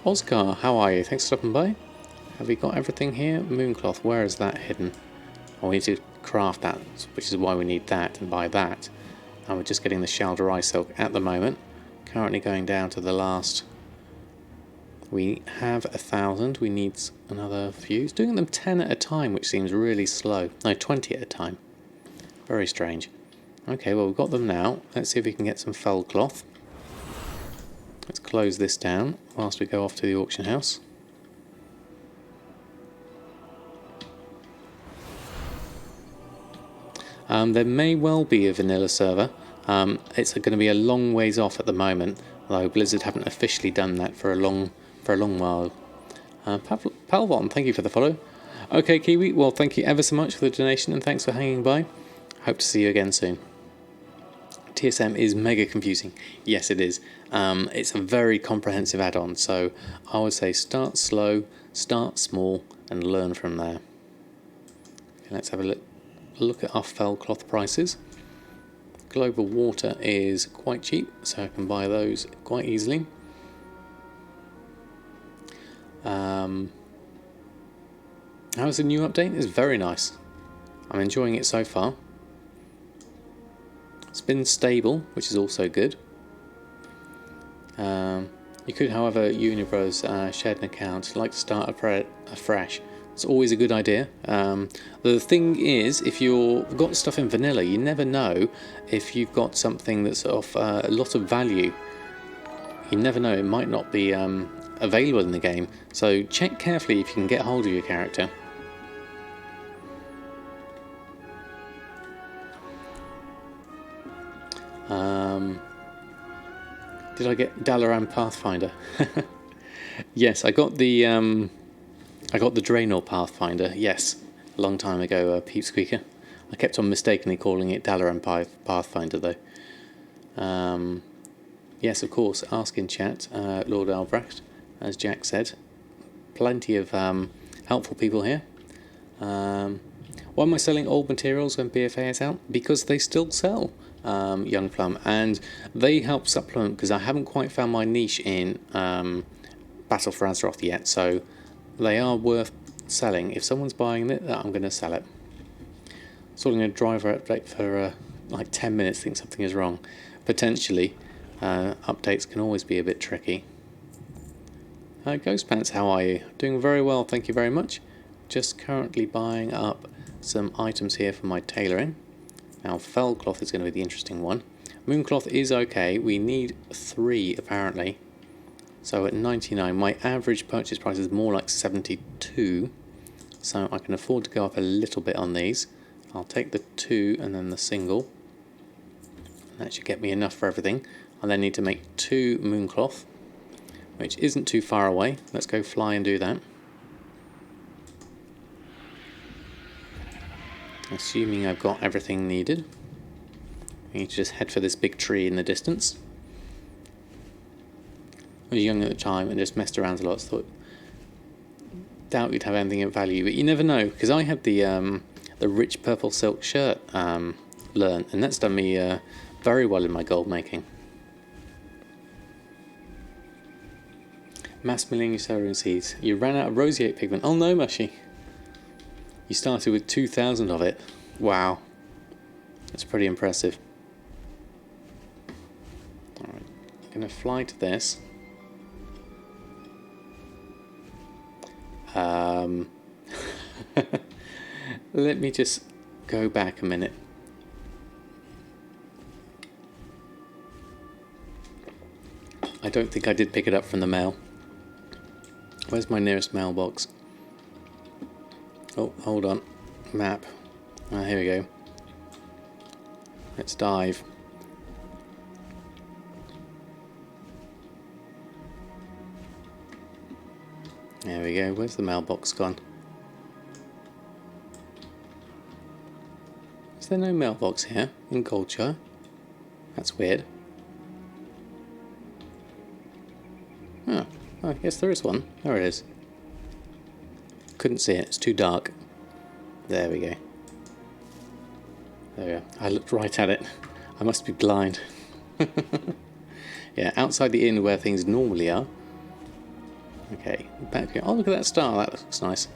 Oscar, how are you? Thanks for stopping by. Have we got everything here? Mooncloth, where is that hidden? Oh, we need to craft that, which is why we need that and buy that. And we're just getting the Shalder Eye Silk at the moment. Currently going down to the last. We have 1,000. We need another few. It's doing them 10 at a time, which seems really slow. No, 20 at a time. Very strange. Okay, well, we've got them now. Let's see if we can get some fell cloth. Let's close this down whilst we go off to the auction house. There may well be a vanilla server. It's going to be a long ways off at the moment, although Blizzard haven't officially done that for a long while. Palvon, thank you for the follow. Okay, Kiwi, well, thank you ever so much for the donation and thanks for hanging by. Hope to see you again soon. TSM is mega confusing. Yes, it is. It's a very comprehensive add-on, so I would say start slow, start small, and learn from there. Okay, let's have a look at our fell cloth prices. Global Water is quite cheap, so I can buy those quite easily. How's the new update? It's very nice. I'm enjoying it so far. It's been stable, which is also good. You could, however, Unibros shared an account, like to start afresh. It's always a good idea. The thing is, if you've got stuff in vanilla, you never know if you've got something that's of a lot of value. You never know, it might not be available in the game. So check carefully if you can get hold of your character. Did I get Dalaran Pathfinder? Yes, I got the Draenor Pathfinder. Yes, a long time ago, Peep Squeaker. I kept on mistakenly calling it Dalaran Pathfinder though. Yes, of course. Ask in chat, Lord Albrecht, as Jack said. Plenty of helpful people here. Why am I selling old materials when BfA is out? Because they still sell. Young Plum, and they help supplement because I haven't quite found my niche in Battle for Azeroth yet, so they are worth selling. If someone's buying it, I'm going to sell it. Sorting a driver update for like 10 minutes, think something is wrong. Potentially, updates can always be a bit tricky. Ghost Pants, how are you? Doing very well, thank you very much. Just currently buying up some items here for my tailoring. Now, fell cloth is going to be the interesting one. Mooncloth is okay. We need 3 apparently. So at 99, my average purchase price is more like 72. So I can afford to go up a little bit on these. I'll take the 2 and then the single. That should get me enough for everything. I then need to make 2 mooncloth, which isn't too far away. Let's go fly and do that. Assuming I've got everything needed. I need to just head for this big tree in the distance. I was young at the time and just messed around a lot, so doubt you'd have anything of value, but you never know, because I had the rich purple silk shirt learnt, and that's done me very well in my gold making. Mass milling your celery seeds. You ran out of roseate pigment. Oh no, Mushy. You started with 2,000 of it. Wow. That's pretty impressive. Alright, Gonna fly to this. Let me just go back a minute. I don't think I did pick it up from the mail. Where's my nearest mailbox? Oh, hold on. Map. Ah, here we go. Let's dive. There we go. Where's the mailbox gone? Is there no mailbox here in Goldshire? That's weird. Oh, yes, there is one. There it is. Couldn't see it. It's too dark. There we go. There we go. I looked right at it. I must be blind. Yeah, outside the inn where things normally are. Okay, back here. Oh, look at that star. That looks nice.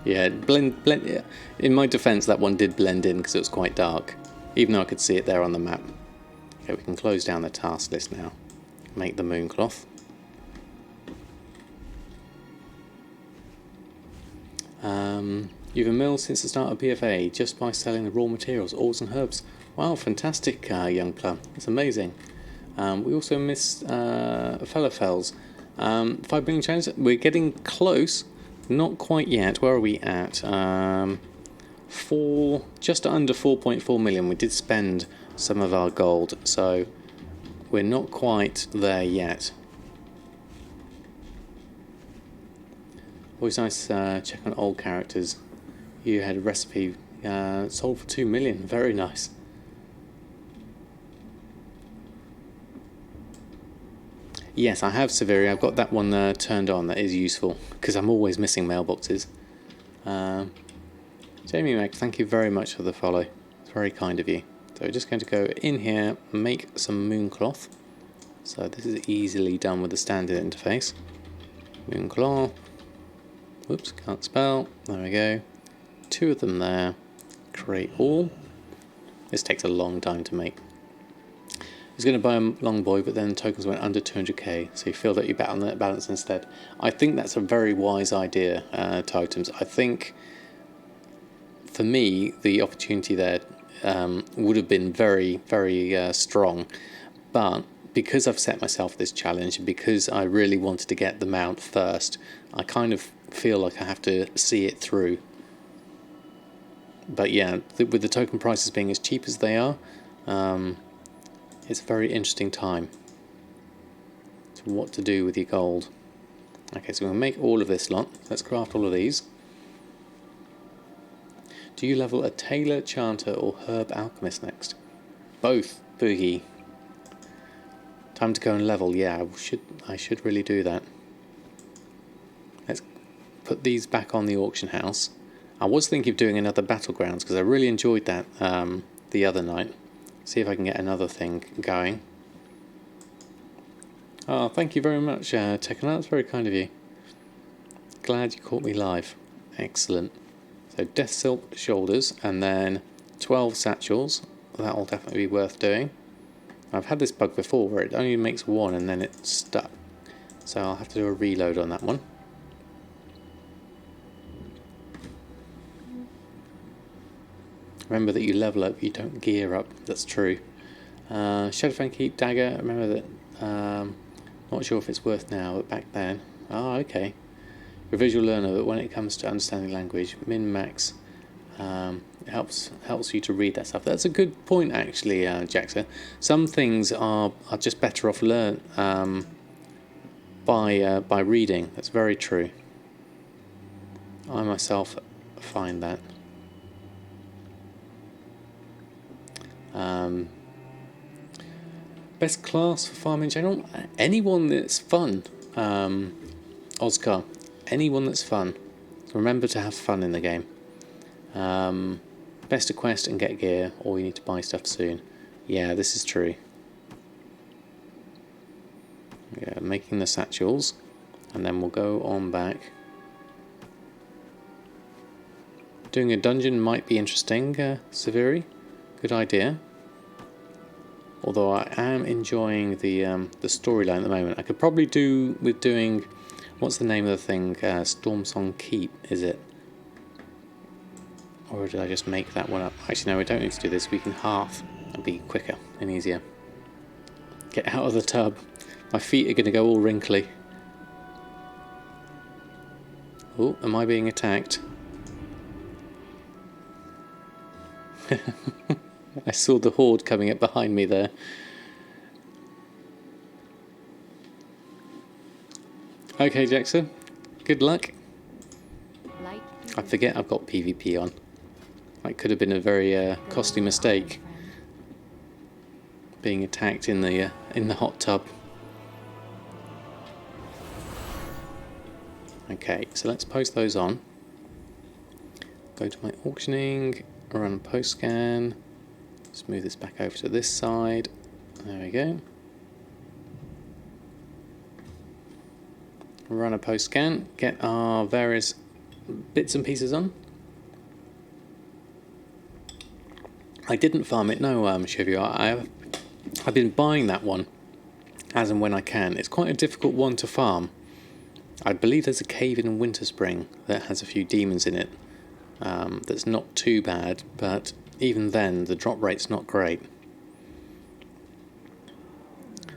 Yeah, blend. Yeah. In my defence, that one did blend in because it was quite dark, even though I could see it there on the map. Okay, we can close down the task list now. Make the mooncloth. You've a mill since the start of BfA just by selling the raw materials, oils and herbs. Wow, fantastic, young plum. It's amazing. We also missed fellow fells. 5 million challenge. We're getting close. Not quite yet. Where are we at? Just under 4.4 million. We did spend some of our gold, so we're not quite there yet. Always nice check on old characters. You had a recipe sold for 2 million. Very nice. Yes, I have Severia. I've got that one turned on. That is useful because I'm always missing mailboxes. Jamie Mac, thank you very much for the follow. It's very kind of you. So we're just going to go in here, make some mooncloth. So this is easily done with the standard interface. Mooncloth. Whoops, can't spell. There we go. 2 of them there. Create all. This takes a long time to make. I was going to buy a long boy, but then tokens went under 200k, so you filled out your balance instead. I think that's a very wise idea, Totems. I think, for me, the opportunity there would have been very, very strong, but because I've set myself this challenge, because I really wanted to get the mount first, I kind of feel like I have to see it through. But yeah, with the token prices being as cheap as they are, it's a very interesting time to what to do with your gold. Okay, so we're going to make all of this lot. Let's craft all of these. Do you level a Tailor, Chanter or Herb Alchemist next? Both, Boogie. Time to go and level. Yeah, I should really do that. Let's put these back on the auction house. I was thinking of doing another Battlegrounds because I really enjoyed that the other night. See if I can get another thing going. Oh, thank you very much, Tekken. That's very kind of you. Glad you caught me live. Excellent. So Death Silk shoulders and then 12 satchels. That'll definitely be worth doing. I've had this bug before where it only makes 1 and then it's stuck. So I'll have to do a reload on that one. Remember that you level up, you don't gear up. That's true. Shadowfang Keep Dagger. Remember that. Not sure if it's worth now, but back then. Oh, okay. You're a visual learner, but when it comes to understanding language, min-max helps you to read that stuff. That's a good point, actually, Jaxa. Some things are just better off learned by reading. That's very true. I myself find that. Best class for farm in general? Anyone that's fun, Oscar. Anyone that's fun. Remember to have fun in the game. Best to quest and get gear, or you need to buy stuff soon. Yeah, this is true. Yeah, making the satchels, and then we'll go on back. Doing a dungeon might be interesting, Severi. Good idea. Although I am enjoying the storyline at the moment. I could probably do with doing, what's the name of the thing? Stormsong Keep, is it? Or did I just make that one up? Actually, no, we don't need to do this. We can half and be quicker and easier. Get out of the tub. My feet are going to go all wrinkly. Oh, am I being attacked? I saw the horde coming up behind me there. Okay, Jackson. Good luck. I forget I've got PvP on. That could have been a very costly mistake. Being attacked in the hot tub. Okay, so let's post those on. Go to my auctioning, run a post scan. Let's move this back over to this side. There we go. Run a post scan, get our various bits and pieces on. I didn't farm it, no, Chevy. I've been buying that one as and when I can. It's quite a difficult one to farm. I believe there's a cave in Winter Spring that has a few demons in it. That's not too bad, but even then the drop rate's not great.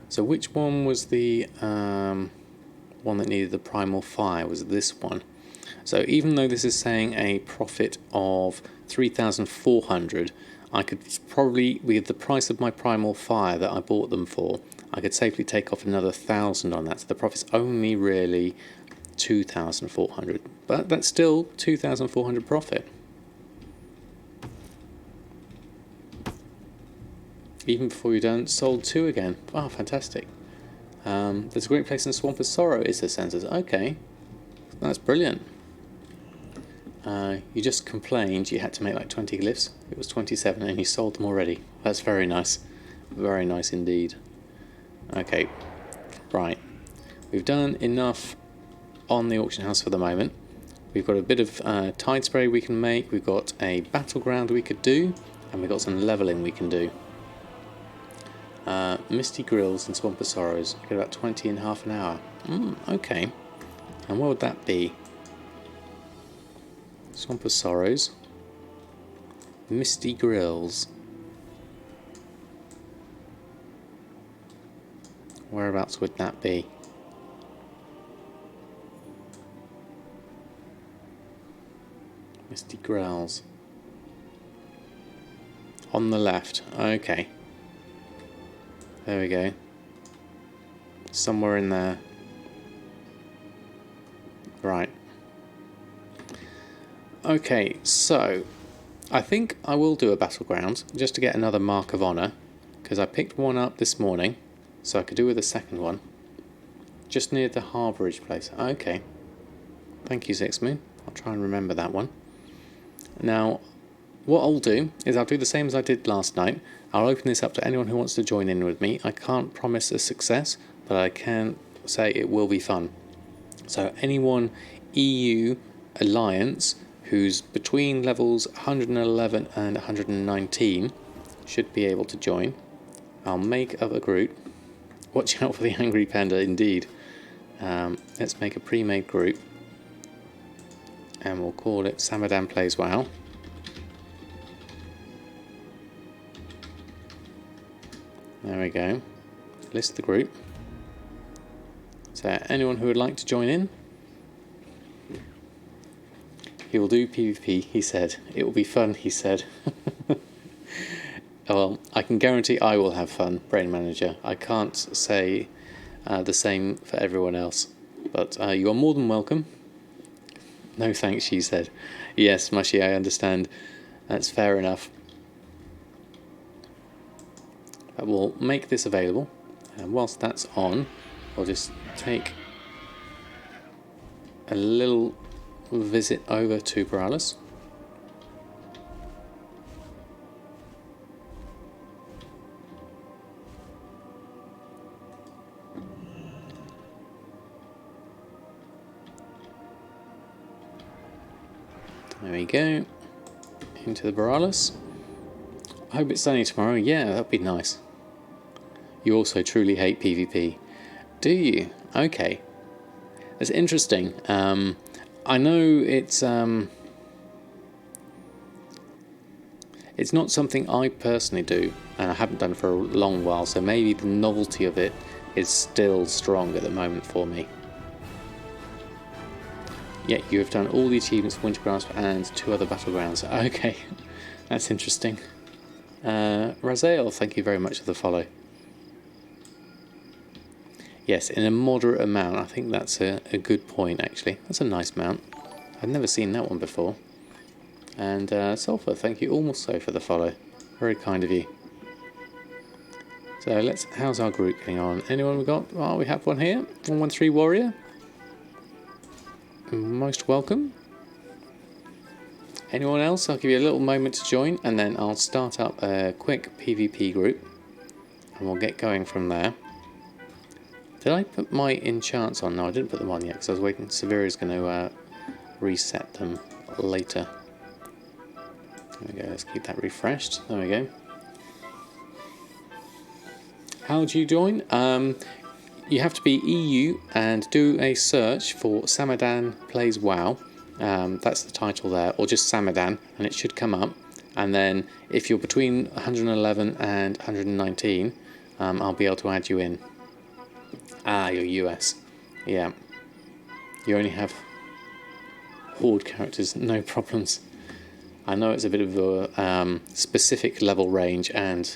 So which one was the one that needed the primal fire? Was it this one? So even though this is saying a profit of 3,400, I could probably, with the price of my primal fire that I bought them for, I could safely take off another 1,000 on that. So the profit's only really 2,400, but that's still 2,400 profit. Even before you're done, sold 2 again. Wow, fantastic. There's a great place in the Swamp of Sorrow, is the sensors. Okay, that's brilliant. You just complained you had to make like 20 glyphs. It was 27 and you sold them already. That's very nice. Very nice indeed. Okay, right. We've done enough on the auction house for the moment. We've got a bit of tide spray we can make. We've got a battleground we could do. And we've got some levelling we can do. Misty Grills and Swamp of Sorrows. You get about 20 in half an hour. Okay. And what would that be? Swamp of Sorrows. Misty Grills. Whereabouts would that be? Misty Grills. On the left. Okay. There we go. Somewhere in there. Right. Okay, so I think I will do a battleground just to get another mark of honour, because I picked one up this morning, so I could do with a second one. Just near the harbourage place. Okay. Thank you, Sixmoon. I'll try and remember that one. Now, what I'll do is I'll do the same as I did last night. I'll open this up to anyone who wants to join in with me. I can't promise a success, but I can say it will be fun. So anyone EU Alliance who's between levels 111 and 119 should be able to join. I'll make up a group. Watch out for the angry panda, indeed. Let's make a pre-made group. And we'll call it Samadan Plays WoW. There we go. List the group. So anyone who would like to join in, he will do PvP, he said. It will be fun, he said. Well, I can guarantee I will have fun, Brain Manager. I can't say the same for everyone else. But you are more than welcome. No thanks, she said. Yes, Mushy, I understand. That's fair enough. But we'll make this available. And whilst that's on, I'll just take a little visit over to Paralis. There we go. Into the Paralis. I hope it's sunny tomorrow. Yeah, that'd be nice. You also truly hate PvP. Do you? Okay. That's interesting. I know it's not something I personally do, and I haven't done for a long while, so maybe the novelty of it is still strong at the moment for me. Yet you have done all the achievements for Wintergrasp and 2 other Battlegrounds. Okay, that's interesting. Razael, thank you very much for the follow. Yes, in a moderate amount. I think that's a good point, actually. That's a nice mount. I've never seen that one before. And Sulphur, thank you also for the follow. Very kind of you. So how's our group getting on? Anyone we got? Oh, we have one here. 113 Warrior. Most welcome. Anyone else? I'll give you a little moment to join, and then I'll start up a quick PvP group, and we'll get going from there. Did I put my enchants on? No, I didn't put them on yet, because I was waiting. Severia's going to reset them later. There we go, let's keep that refreshed. There we go. How do you join? You have to be EU and do a search for Samadan Plays WoW. That's the title there, or just Samadan, and it should come up. And then if you're between 111 and 119, I'll be able to add you in. Ah, you're US. Yeah. You only have Horde characters, no problems. I know it's a bit of a specific level range and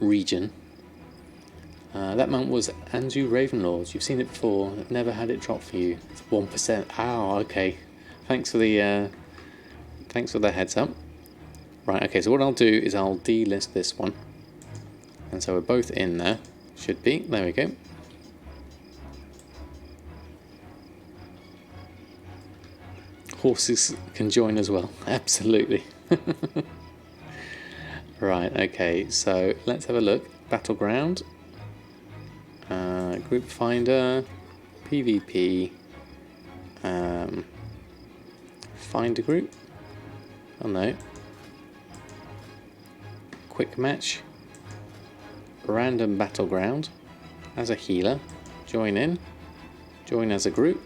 region. That mount was Anju Ravenlord. You've seen it before. Never had it drop for you. It's 1%. Oh, okay. Thanks for the heads up. Right. Okay. So what I'll do is I'll delist this one, and so we're both in there. Should be. There we go. Horses can join as well. Absolutely. Right. Okay. So let's have a look. Battleground. Group Finder, PvP, Find a group, oh no, Quick Match, Random Battleground, as a healer, join in, join as a group,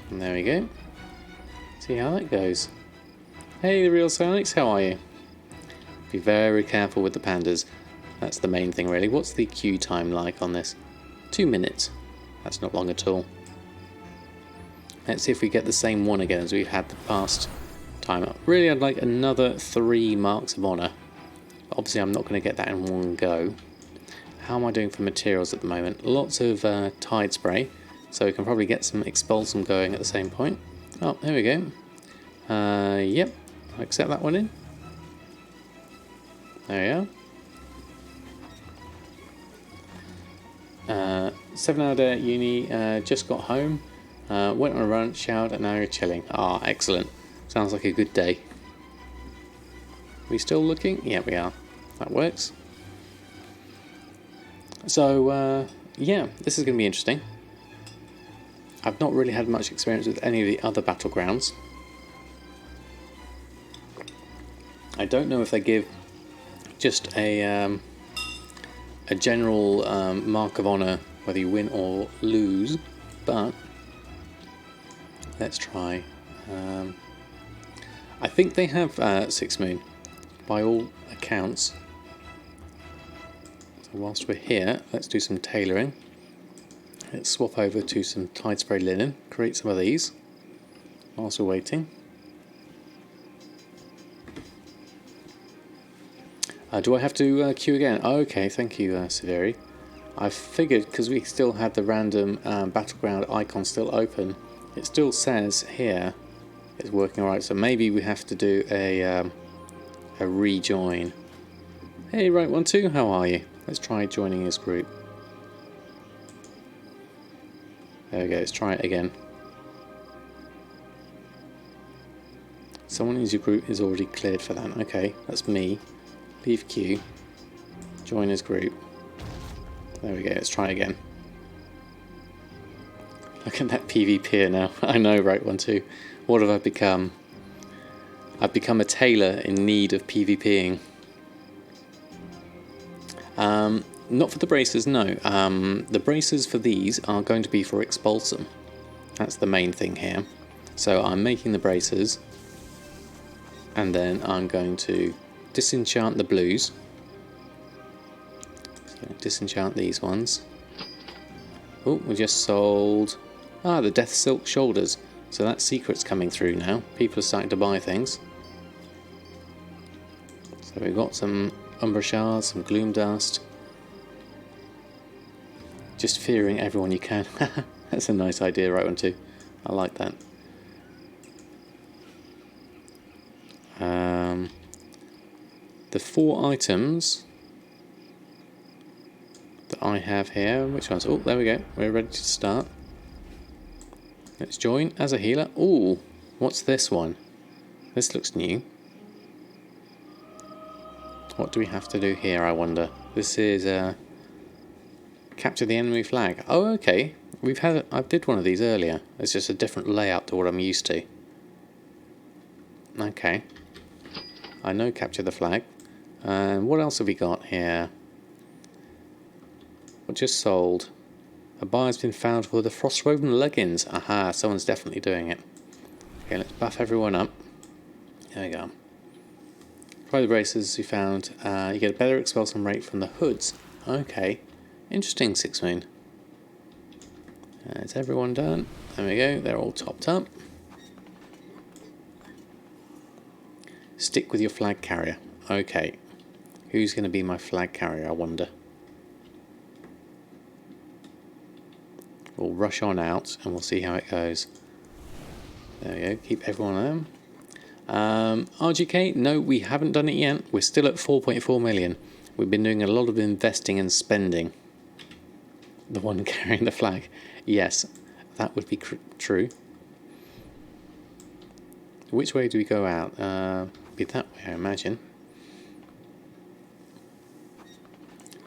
and there we go, see how that goes. Hey the real Sonics, how are you? Be very careful with the pandas. That's the main thing really. What's the queue time like on this? 2 minutes. That's not long at all. Let's see if we get the same one again as we've had the past time. Really, I'd like another 3 marks of honour. Obviously, I'm not going to get that in one go. How am I doing for materials at the moment? Lots of Tide Spray, so we can probably get some Expulsum going at the same point. Oh, there we go. Yep, I'll accept that one in. There we are. 7 hour day at uni, just got home, went on a run, showered, and now you're chilling. Ah, excellent. Sounds like a good day. We still looking? Yeah, we are. That works. So, yeah, this is going to be interesting. I've not really had much experience with any of the other Battlegrounds. I don't know if they give just a general mark of honour whether you win or lose, but let's try. I think they have 6 Moon by all accounts. So whilst we're here, let's do some tailoring. Let's swap over to some Tide Spray linen, create some of these whilst we're waiting. Do I have to queue again? Oh, okay, thank you, Severi. I figured because we still had the random Battleground icon still open, it still says here it's working alright, so maybe we have to do a rejoin. Hey, right one too, how are you? Let's try joining this group. There we go, let's try it again. Someone in your group is already cleared for that. Okay, that's me. Leave queue. Join as group. There we go, let's try again. Look at that PvPer now. I know, right one too. What have I become? I've become a tailor in need of PvPing. Not for the bracers, no. The bracers for these are going to be for Expulsum. That's the main thing here. So I'm making the bracers, and then I'm going to disenchant the blues. So disenchant these ones. Oh, we just sold... Ah, the Death Silk Shoulders. So that secret's coming through now. People are starting to buy things. So we've got some Umbra Shards, some Gloom Dust. Just fearing everyone you can. That's a nice idea, right one too. I like that. The 4 items that I have here, which ones? Oh, there we go. We're ready to start. Let's join as a healer. Ooh, what's this one? This looks new. What do we have to do here, I wonder? This is capture the enemy flag. Oh, okay. I did one of these earlier. It's just a different layout to what I'm used to. Okay. I know capture the flag. What else have we got here? What just sold? A buyer's been found for the Frostwoven leggings. Aha, someone's definitely doing it. Okay, let's buff everyone up. There we go. Try the bracers you found. You get a better expulsion rate from the hoods. Okay. Interesting, 6moon. Is everyone done? There we go, they're all topped up. Stick with your flag carrier. Okay. Who's going to be my flag carrier, I wonder? We'll rush on out and we'll see how it goes. There we go, keep everyone on them. RGK, no, we haven't done it yet. We're still at 4.4 million. We've been doing a lot of investing and spending. The one carrying the flag. Yes, that would be true. Which way do we go out? Be that way, I imagine.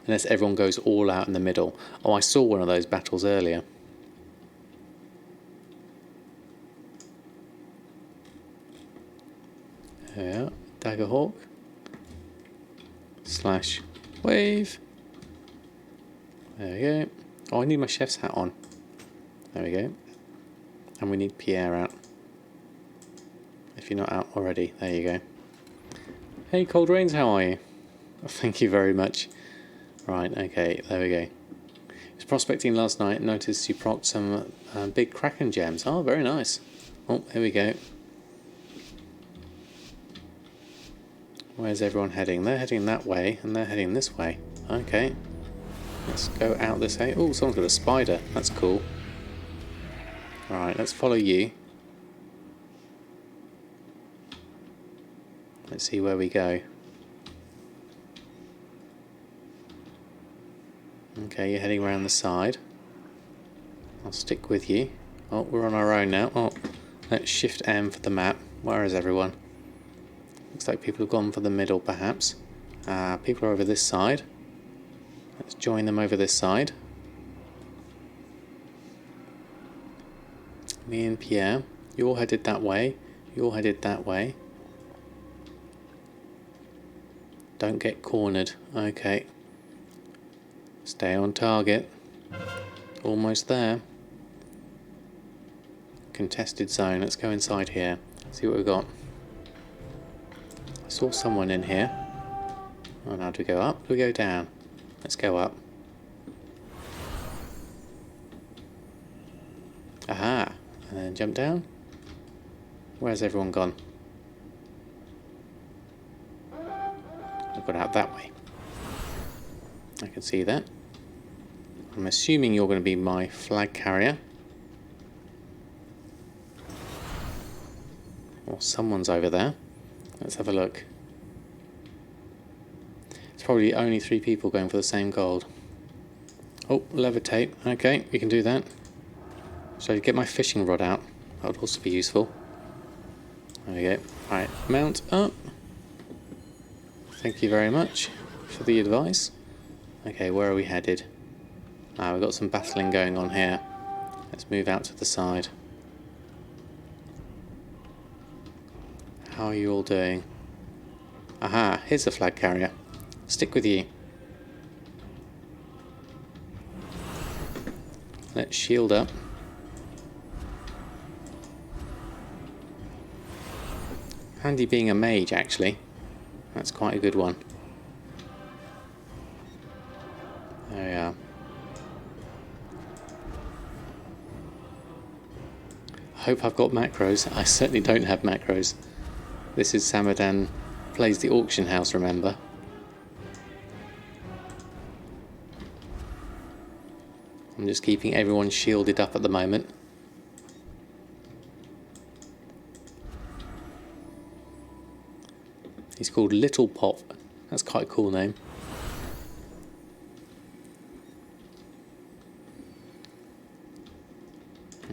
Unless everyone goes all out in the middle. Oh, I saw one of those battles earlier. Yeah, Daggerhawk. Slash wave. There we go. Oh, I need my chef's hat on. There we go. And we need Pierre out. If you're not out already, there you go. Hey, Cold Rains, how are you? Oh, thank you very much. Right, okay, there we go. I was prospecting last night, noticed you procced some big Kraken gems. Oh, very nice. Oh, here we go. Where's everyone heading? They're heading that way, and they're heading this way. Okay. Let's go out this way. Oh, someone's got a spider. That's cool. Alright, let's follow you. Let's see where we go. Okay, you're heading around the side. I'll stick with you. Oh, we're on our own now. Oh, let's shift M for the map. Where is everyone? Looks like people have gone for the middle, perhaps. People are over this side. Let's join them over this side. Me and Pierre. You all headed that way. You all headed that way. Don't get cornered. Okay. Stay on target. Almost there. Contested zone. Let's go inside here. See what we've got. I saw someone in here. Oh, now do we go up? Do we go down? Let's go up. Aha! And then jump down. Where's everyone gone? I've got out that way. I can see that. I'm assuming you're going to be my flag carrier. Or someone's over there. Let's have a look. It's probably only 3 people going for the same gold. Oh, levitate. Okay, we can do that. So I get my fishing rod out. That would also be useful. There we go. Alright, mount up. Thank you very much for the advice. Okay, where are we headed? We've got some battling going on here. Let's move out to the side. How are you all doing? Aha, here's the flag carrier. Stick with you. Let's shield up. Handy being a mage, actually. That's quite a good one. There we are. I hope I've got macros. I certainly don't have macros. This is Samadan plays the auction house, remember? I'm just keeping everyone shielded up at the moment. He's called Little Pop. That's quite a cool name.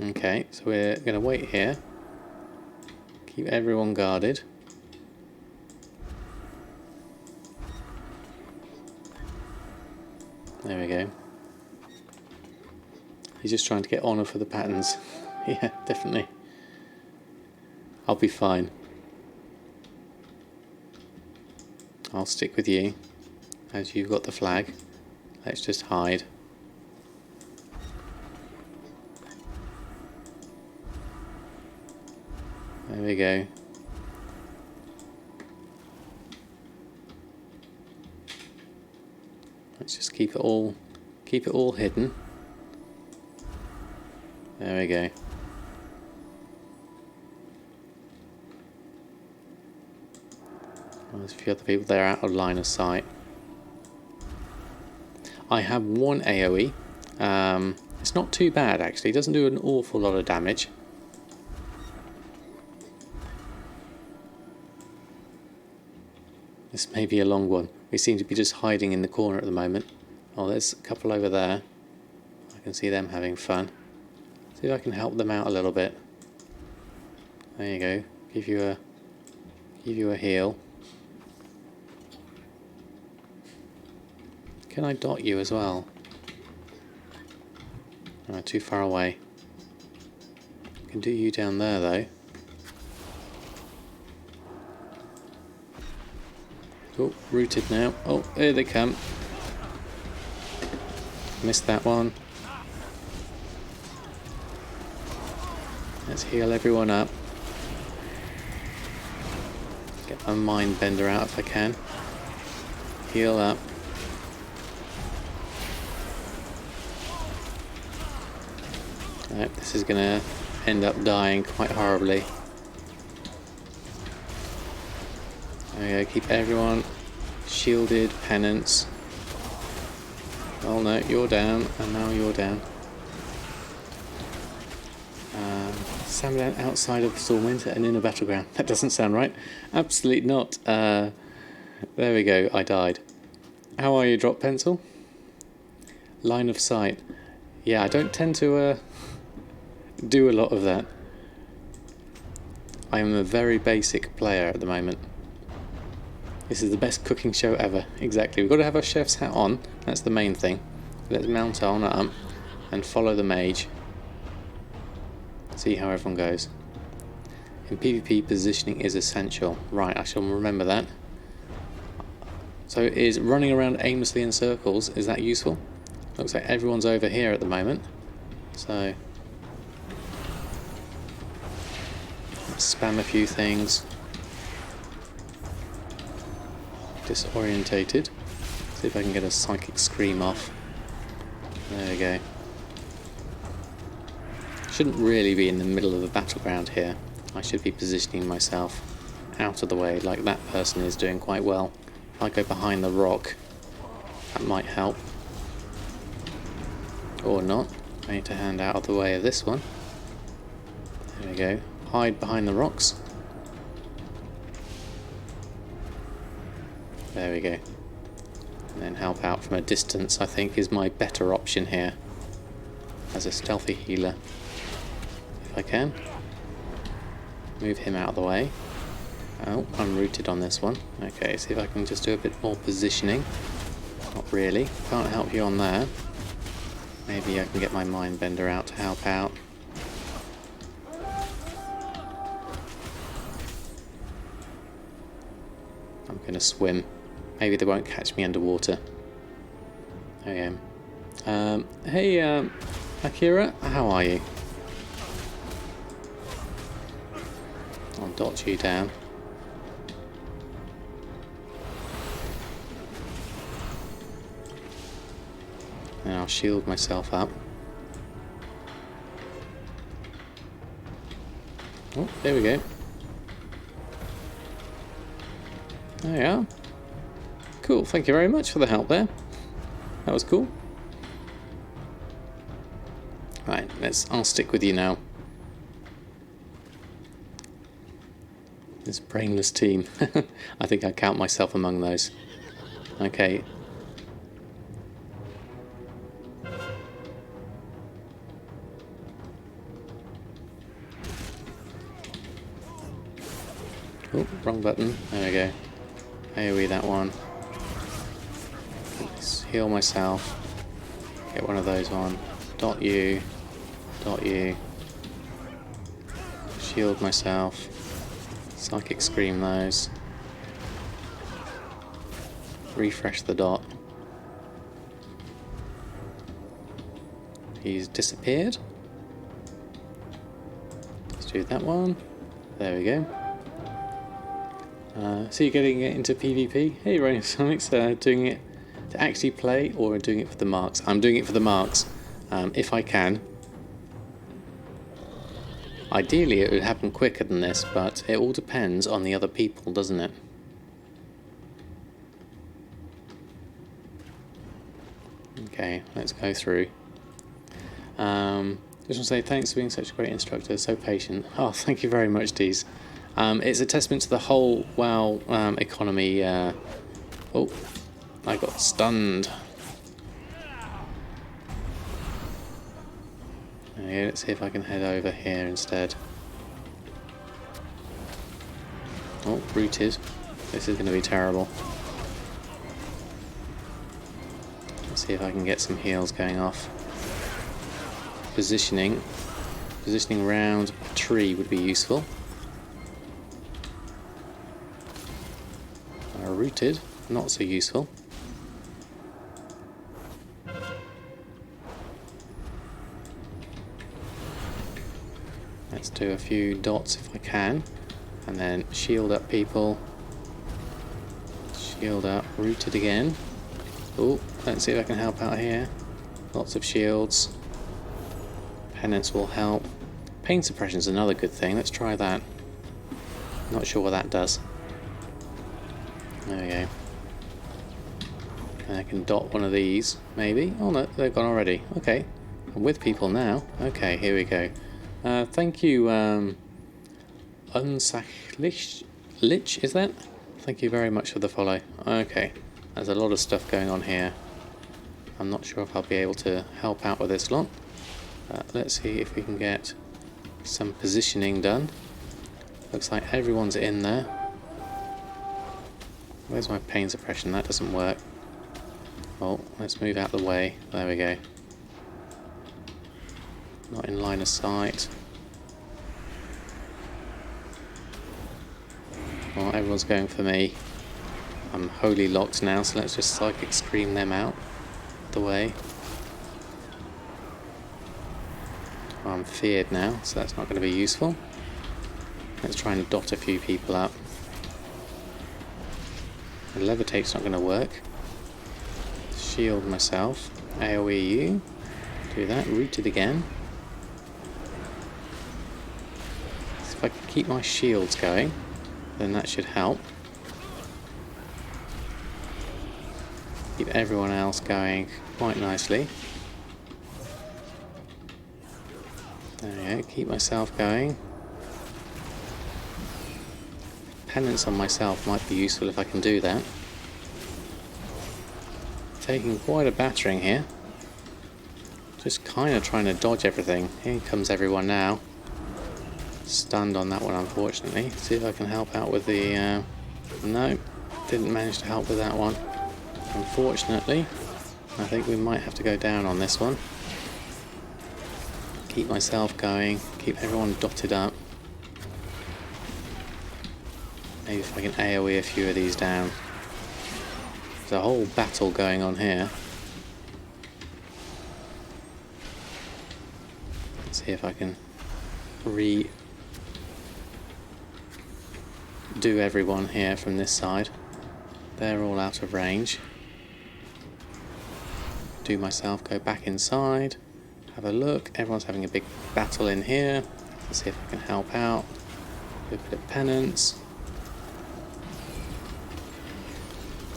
Okay, so we're going to wait here. Keep everyone guarded. There we go. He's just trying to get honour for the patterns. Yeah, definitely. I'll be fine. I'll stick with you, as you've got the flag. Let's just hide. There we go. Let's just keep it all hidden. There we go. Well, there's a few other people there out of line of sight. I have one AoE. It's not too bad actually. It doesn't do an awful lot of damage. This may be a long one. We seem to be just hiding in the corner at the moment. Oh, there's a couple over there. I can see them having fun. See if I can help them out a little bit. There you go. Give you a heal. Can I dot you as well? Oh, too far away. I can do you down there though. Oh, rooted now. Oh, here they come. Missed that one. Let's heal everyone up. Get my mind bender out if I can. Heal up. Nope, this is gonna end up dying quite horribly. There we go, keep everyone shielded, penance. Oh no, you're down, and now you're down. Samadan outside of Stormwind and in a battleground. That doesn't sound right. Absolutely not. There we go, I died. How are you, Drop Pencil? Line of sight. Yeah, I don't tend to do a lot of that. I am a very basic player at the moment. This is the best cooking show ever. Exactly. We've got to have our chef's hat on. That's the main thing. Let's mount on up and follow the mage. See how everyone goes. In PvP, positioning is essential. Right, I shall remember that. So is running around aimlessly in circles, is that useful? Looks like everyone's over here at the moment. So let's spam a few things. Disorientated. See if I can get a psychic scream off. There we go. Shouldn't really be in the middle of the battleground here. I should be positioning myself out of the way like that person is doing quite well. If I go behind the rock, that might help. Or not. I need to hand out of the way of this one. There we go. Hide behind the rocks. There we go. And then help out from a distance, I think, is my better option here. As a stealthy healer. If I can. Move him out of the way. Oh, I'm rooted on this one. Okay, see if I can just do a bit more positioning. Not really. Can't help you on there. Maybe I can get my mind bender out to help out. gonna swim. Maybe they won't catch me underwater. There we go. Hey, Akira, how are you? I'll dot you down. And I'll shield myself up. Oh, there we go. There we are. Cool, thank you very much for the help there. That was cool. Right, I'll stick with you now. This brainless team. I think I count myself among those. Okay. Oh, wrong button. There we go. AoE that one. Let's heal myself. Get one of those on. Dot you. Dot you. Shield myself. Psychic Scream those. Refresh the dot. He's disappeared. Let's do that one. There we go. So you're getting it into PvP? Hey Rainsonics, doing it to actually play or doing it for the marks? I'm doing it for the marks, if I can. Ideally it would happen quicker than this, but it all depends on the other people, doesn't it? Okay, let's go through. Just want to say thanks for being such a great instructor, so patient. Oh, thank you very much, Deez. It's a testament to the whole WoW economy. Oh, I got stunned. Okay, let's see if I can head over here instead. Oh, rooted. This is going to be terrible. Let's see if I can get some heals going off. Positioning round a tree would be useful. Rooted, not so useful. Let's do a few dots if I can, and then shield up people. Shield up, rooted again. Oh, let's see if I can help out here. Lots of shields. Penance will help. Pain suppression is another good thing. Let's try that. Not sure what that does. There we go. And I can dot one of these, maybe. Oh no, they're gone already. Okay. I'm with people now. Okay, here we go. Thank you, Unsachlich, is that? Thank you very much for the follow. Okay. There's a lot of stuff going on here. I'm not sure if I'll be able to help out with this lot. Let's see if we can get some positioning done. Looks like everyone's in there. Where's my pain suppression? That doesn't work. Oh, let's move out the way. There we go. Not in line of sight. Well, everyone's going for me. I'm wholly locked now, so let's just Psychic Scream them out the way. Well, I'm feared now, so that's not going to be useful. Let's try and dot a few people up. The levitate's not going to work. Shield myself. AoE you. Do that. Rooted again. So if I can keep my shields going, then that should help. Keep everyone else going quite nicely. There we go. Keep myself going. Penance on myself might be useful if I can do that. Taking quite a battering here. Just kind of trying to dodge everything. Here comes everyone now. Stunned on that one, unfortunately. See if I can help out with the... No, didn't manage to help with that one. Unfortunately, I think we might have to go down on this one. Keep myself going. Keep everyone dotted up. Maybe if I can AoE a few of these down. There's a whole battle going on here. Let's see if I can redo everyone here from this side. They're all out of range. Do myself go back inside, have a look. Everyone's having a big battle in here. Let's see if I can help out. Do a bit of penance.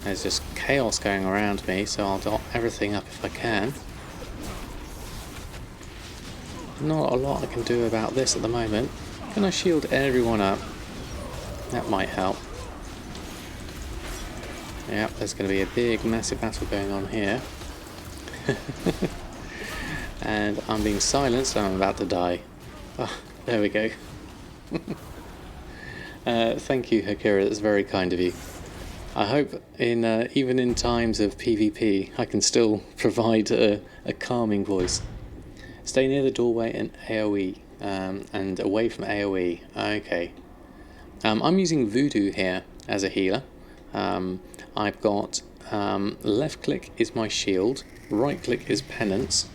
There's just chaos going around me, so I'll dot everything up if I can. Not a lot I can do about this at the moment. Can I shield everyone up? That might help. Yep, there's going to be a big, massive battle going on here. And I'm being silenced and I'm about to die. Oh, there we go. Thank you, Hakira, that's very kind of you. I hope even in times of PvP I can still provide a calming voice. Stay near the doorway and AoE, and away from AoE. Okay. I'm using Voodoo here as a healer. I've got left click is my shield, right click is penance.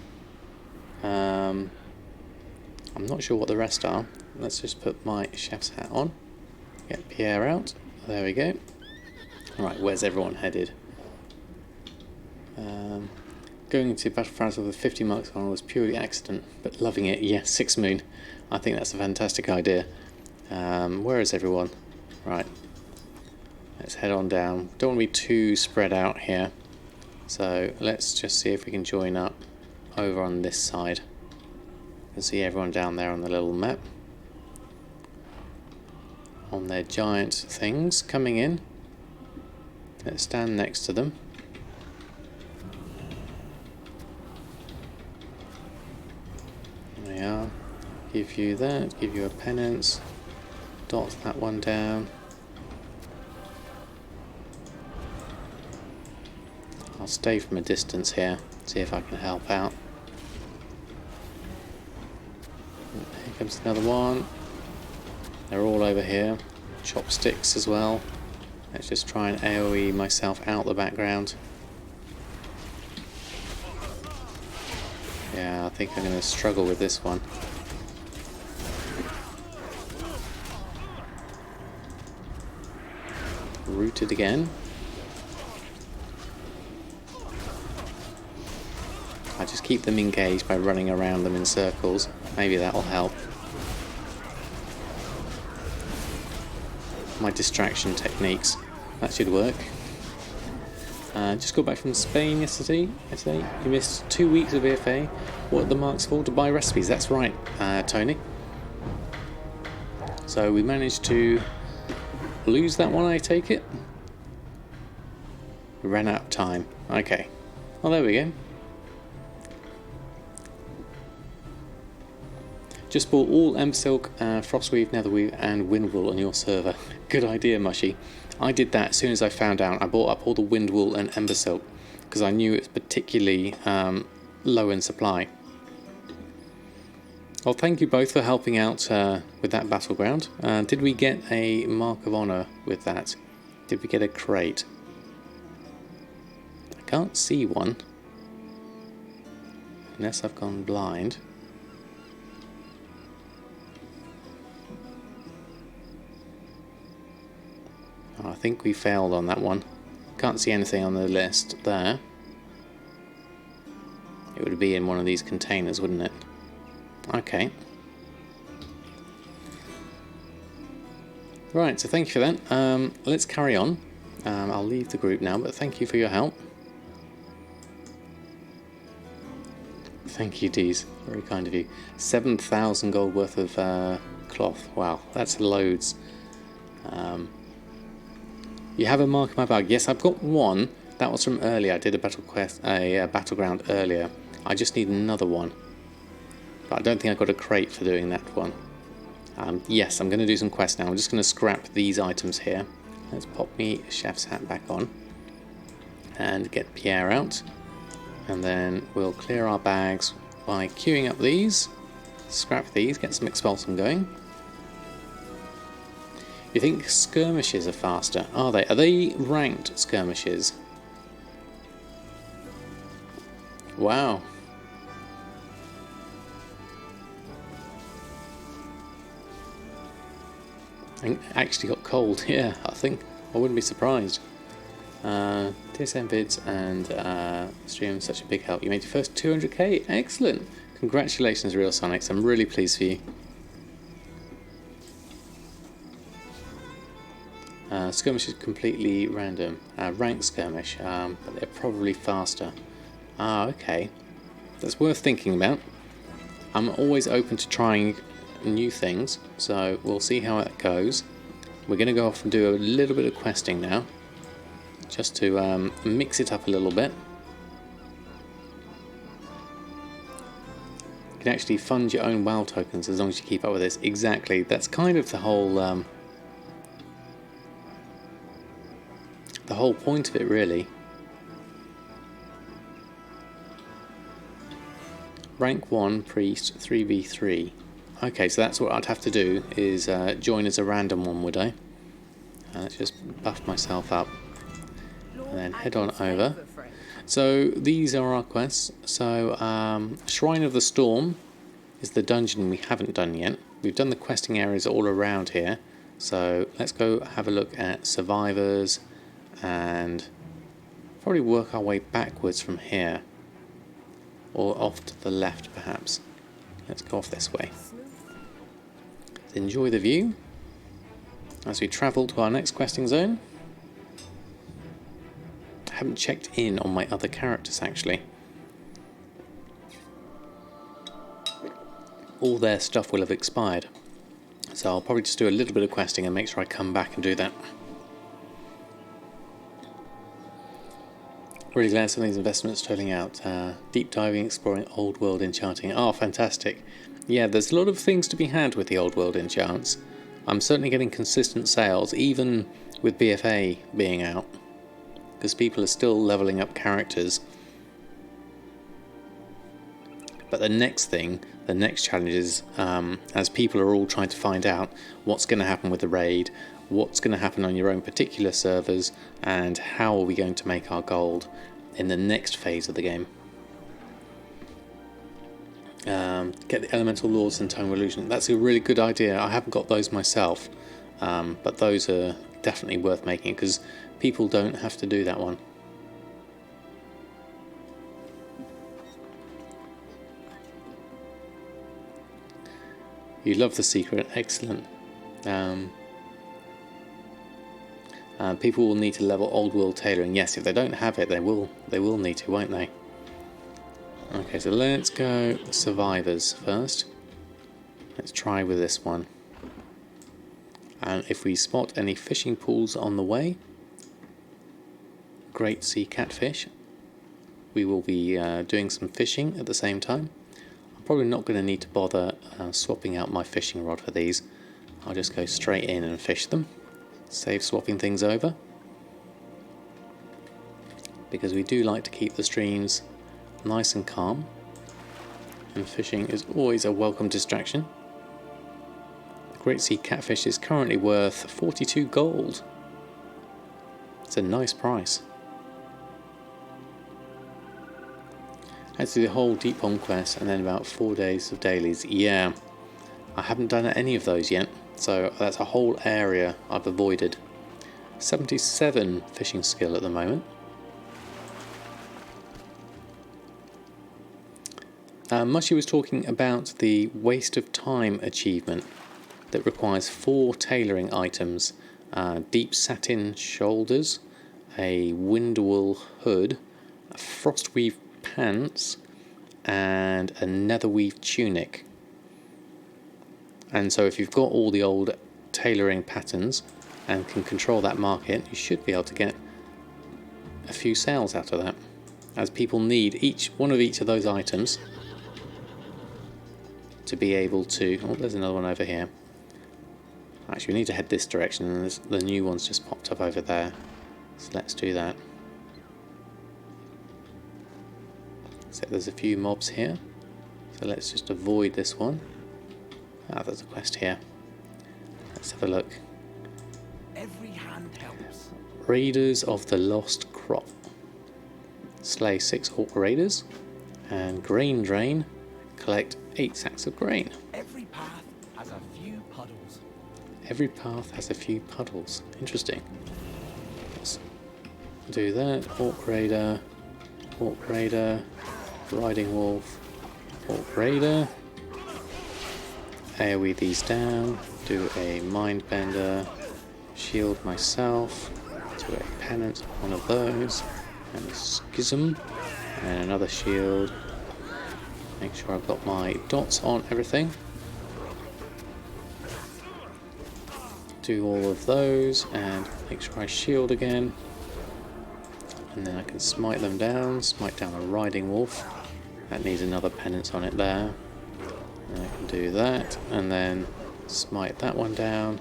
I'm not sure what the rest are. Let's just put my chef's hat on. Get Pierre out. There we go. Right, where's everyone headed? Going to Battleground with 50 marks on was purely accident, but loving it. Yes, 6 Moon. I think that's a fantastic idea. Where is everyone? Right. Let's head on down. Don't want to be too spread out here. So let's just see if we can join up over on this side. You can see everyone down there on the little map. On their giant things coming in. Let's stand next to them. There we are. Give you that, give you a penance. Dot that one down. I'll stay from a distance here, see if I can help out. Here comes another one. They're all over here. Chopsticks as well. Let's just try and AoE myself out the background. Yeah, I think I'm going to struggle with this one. Rooted again. I just keep them engaged by running around them in circles. Maybe that'll help. My distraction techniques. That should work. Just got back from Spain yesterday. You missed 2 weeks of BfA. What are the marks for? To buy recipes. That's right, Tony. So we managed to lose that one, I take it. We ran out of time. Okay. Well, there we go. Just bought all Embersilk, Frostweave, Netherweave and Windwool on your server. Good idea, Mushy. I did that as soon as I found out. I bought up all the Windwool and Embersilk because I knew it was particularly low in supply. Well, thank you both for helping out with that Battleground. Did we get a Mark of Honour with that? Did we get a crate? I can't see one. Unless I've gone blind. Oh, I think we failed on that one. Can't see anything on the list there. It would be in one of these containers, wouldn't it? Okay. Right, so thank you for that. Let's carry on. I'll leave the group now, but thank you for your help. Thank you, Dees. Very kind of you. 7,000 gold worth of cloth. Wow, that's loads. You have a mark in my bag. Yes, I've got one. That was from earlier. I did a Battleground earlier. I just need another one. But I don't think I got a crate for doing that one. Yes, I'm going to do some quests now. I'm just going to scrap these items here. Let's pop me chef's hat back on. And get Pierre out. And then we'll clear our bags by queuing up these. Scrap these, get some expulsum going. You think skirmishes are faster? Are they? Are they ranked skirmishes? Wow. I actually got cold, yeah, I think. I wouldn't be surprised. TSM vids and stream such a big help. You made your first 200k. Excellent. Congratulations, Real Sonics. I'm really pleased for you. Skirmish is completely random. Ranked skirmish, but they're probably faster. Ah, okay. That's worth thinking about. I'm always open to trying new things, so we'll see how it goes. We're going to go off and do a little bit of questing now, just to mix it up a little bit. You can actually fund your own WoW tokens as long as you keep up with this. Exactly, that's kind of the whole point of it, really. Rank 1 priest 3v3. Okay, so that's what I'd have to do, is join as a random one, would I? Let's just buff myself up and then head on over. So these are our quests. So Shrine of the Storm is the dungeon we haven't done yet. We've done the questing areas all around here, so let's go have a look at survivors and probably work our way backwards from here, or off to the left perhaps. Let's go off this way. Enjoy the view as we travel to our next questing zone. I haven't checked in on my other characters actually. All their stuff will have expired, so I'll probably just do a little bit of questing and make sure I come back and do that. Really glad some of these investments totaling out. Deep diving, exploring old world enchanting. Oh, fantastic. Yeah, there's a lot of things to be had with the old world enchants. I'm certainly getting consistent sales, even with BfA being out, because people are still leveling up characters. But the next thing, the next challenge is, as people are all trying to find out what's going to happen with the raid, what's going to happen on your own particular servers, and how are we going to make our gold in the next phase of the game. Get the elemental lords and tome illusion. That's a really good idea. I haven't got those myself, but those are definitely worth making because people don't have to do that one. You love the secret. Excellent. People will need to level old world tailoring. Yes, if they don't have it, they will need to, won't they? Okay, so let's go survivors first. Let's try with this one. And if we spot any fishing pools on the way, great sea catfish, we will be doing some fishing at the same time. I'm probably not going to need to bother swapping out my fishing rod for these. I'll just go straight in and fish them. Save swapping things over, because we do like to keep the streams nice and calm, and fishing is always a welcome distraction. The Great Sea Catfish is currently worth 42 gold. It's a nice price. Let's do the whole Deep Pond quest and then about 4 days of dailies. Yeah, I haven't done any of those yet, so that's a whole area I've avoided. 77 fishing skill at the moment. Mushy was talking about the waste of time achievement that requires 4 tailoring items: deep satin shoulders, a windwool hood, a frostweave pants, and a netherweave tunic. And so if you've got all the old tailoring patterns and can control that market, you should be able to get a few sales out of that, as people need each of those items to be able to... Oh, there's another one over here. Actually, we need to head this direction, and the new one's just popped up over there. So let's do that. So there's a few mobs here, so let's just avoid this one. Ah, there's a quest here. Let's have a look. Raiders of the Lost Crop. Slay 6 orc raiders. And grain drain. Collect 8 sacks of grain. Every path has a few puddles. Every path has a few puddles. Interesting. Let's do that. Orc raider. Orc raider. Riding wolf. Orc raider. AoE these down. Do a mind bender. Shield myself. Do a penance on one of those. And a schism. And another shield. Make sure I've got my dots on everything. Do all of those and make sure I shield again. And then I can smite them down. Smite down a riding wolf. That needs another penance on it there. And I can do that. And then smite that one down.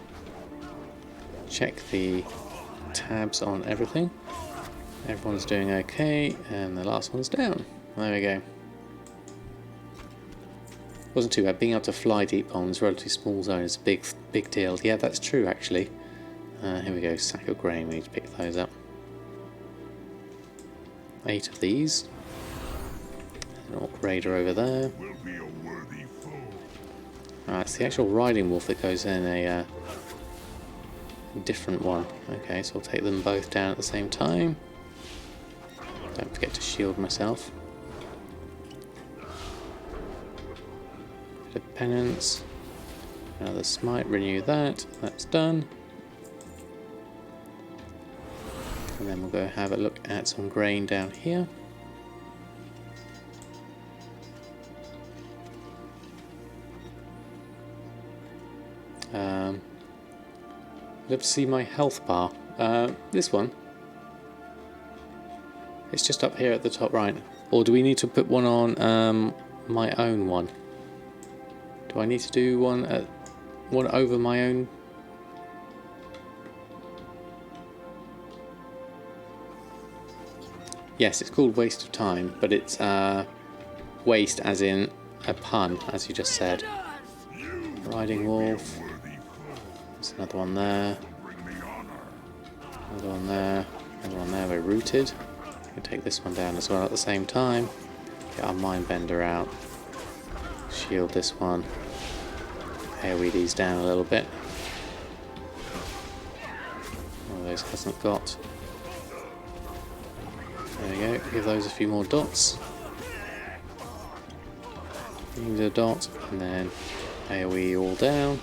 Check the tabs on everything. Everyone's doing okay. And the last one's down. There we go. Wasn't too bad. Being able to fly deep on this relatively small zone is a big deal. Yeah, that's true actually. Here we go. Sack of grain. We need to pick those up. 8 of these. An orc raider over there. It's the actual riding wolf that goes in a different one. Okay, so I'll take them both down at the same time. Don't forget to shield myself. Bit of penance. Another smite, renew that. That's done. And then we'll go have a look at some grain down here. Love to see my health bar. This one. It's just up here at the top right. Or do we need to put one on my own one? Do I need to do one over my own? Yes, it's called Waste of Time, but it's waste as in a pun, as you just said. Riding wolf. There's another one there. Another one there. Another one there. We're rooted. We can take this one down as well at the same time. Get our mind bender out. Shield this one. AoE these down a little bit. One of those hasn't got. There we go. Give those a few more dots. Need a dot and then AoE all down.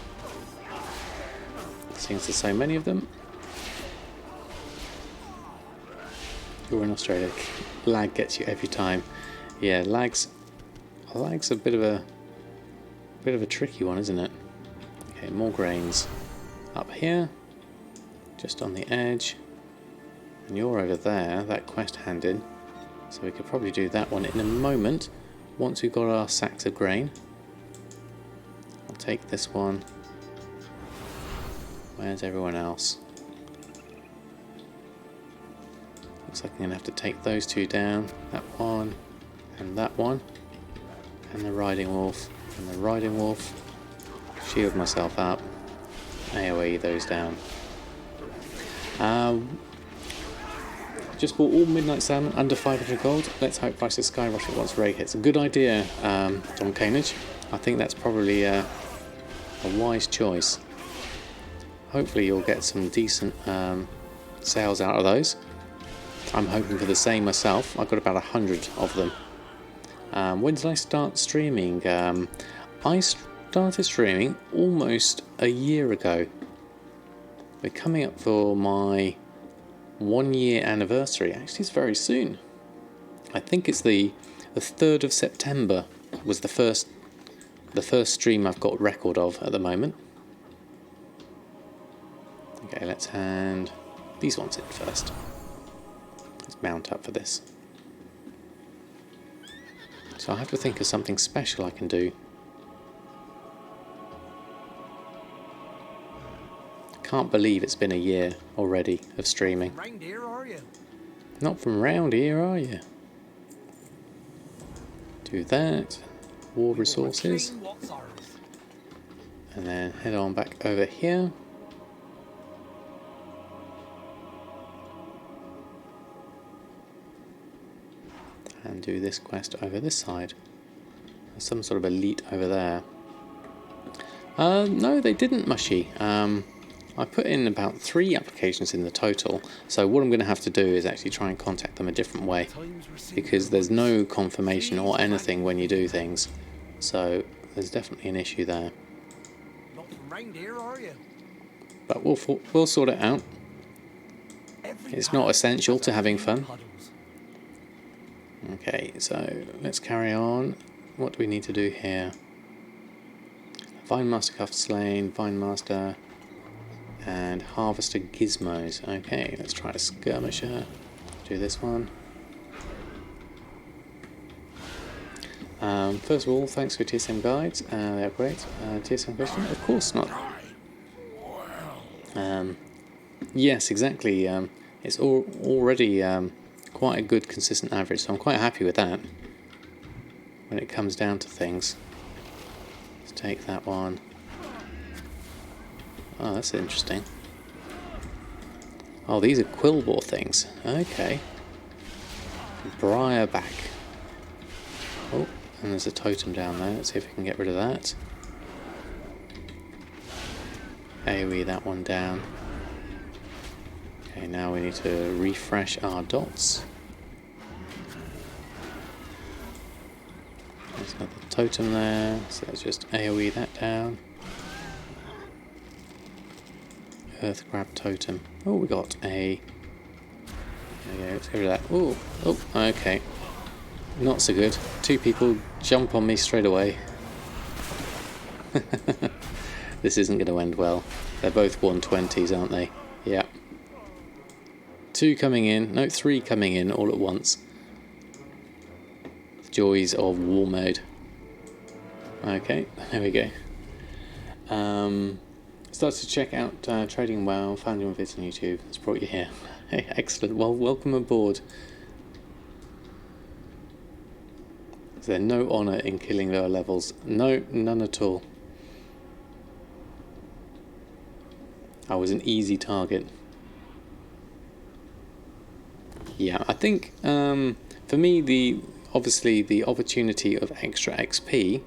Seems there's so many of them. You're in Australia. Lag gets you every time. Yeah, lag's a bit of a tricky one, isn't it? Okay, more grains up here, just on the edge, and you're over there. That quest handed, so we could probably do that one in a moment. Once we've got our sacks of grain, I'll take this one. Where's everyone else? Looks like I'm going to have to take those two down. That one, and that one. And the riding wolf, and the riding wolf. Shield myself up. AoE those down. Just bought all Midnight Salmon under 500 gold. Let's hope prices skyrocket once raid hits. A good idea, Don Canage. I think that's probably a wise choice. Hopefully you'll get some decent sales out of those. I'm hoping for the same myself. I've got about 100 of them. When did I start streaming? I started streaming almost a year ago. We're coming up for my 1 year anniversary. Actually, it's very soon. I think it's the 3rd of September was the first stream I've got record of at the moment. Okay, let's hand these ones in first. Let's mount up for this. So I have to think of something special I can do. Can't believe it's been a year already of streaming. Round here, are you? Not from round here, are you? Do that. War resources. And then head on back over here. and do this quest over this side. There's some sort of elite over there. No, they didn't, Mushy. I put in about 3 applications in the total, so what I'm going to have to do is actually try and contact them a different way, because there's no confirmation or anything when you do things, so there's definitely an issue there. Not from round here, are you? But we'll sort it out. It's not essential to having fun. Okay, so let's carry on. What do we need to do here? Vinemaster Cuff Slain, Vinemaster, and Harvester Gizmos. Okay, let's try a Skirmisher. Do this one. First of all, thanks for TSM guides. They're great. TSM question? Of course not. Yes, exactly. It's already quite a good consistent average, so I'm quite happy with that when it comes down to things. Let's take that one. Oh, that's interesting. Oh, these are Quillbore things. Okay. Briarback. Oh, and there's a totem down there. Let's see if we can get rid of that. AoE that one down. Okay, now we need to refresh our dots. There's another totem there, so let's just AoE that down. Earth grab totem. Oh, we got a... There we go, let's get rid of that. Oh, okay. Not so good. 2 people jump on me straight away. This isn't going to end well. They're both 120s, aren't they? Yeah. 2 coming in. No, 3 coming in all at once. The joys of war mode. Okay, there we go. Started to check out Trading WoW. Found you on vids on YouTube. That's brought you here. Hey, excellent. Well, welcome aboard. Is there no honour in killing lower levels? No, none at all. I was an easy target. Yeah, I think for me, obviously the opportunity of extra XP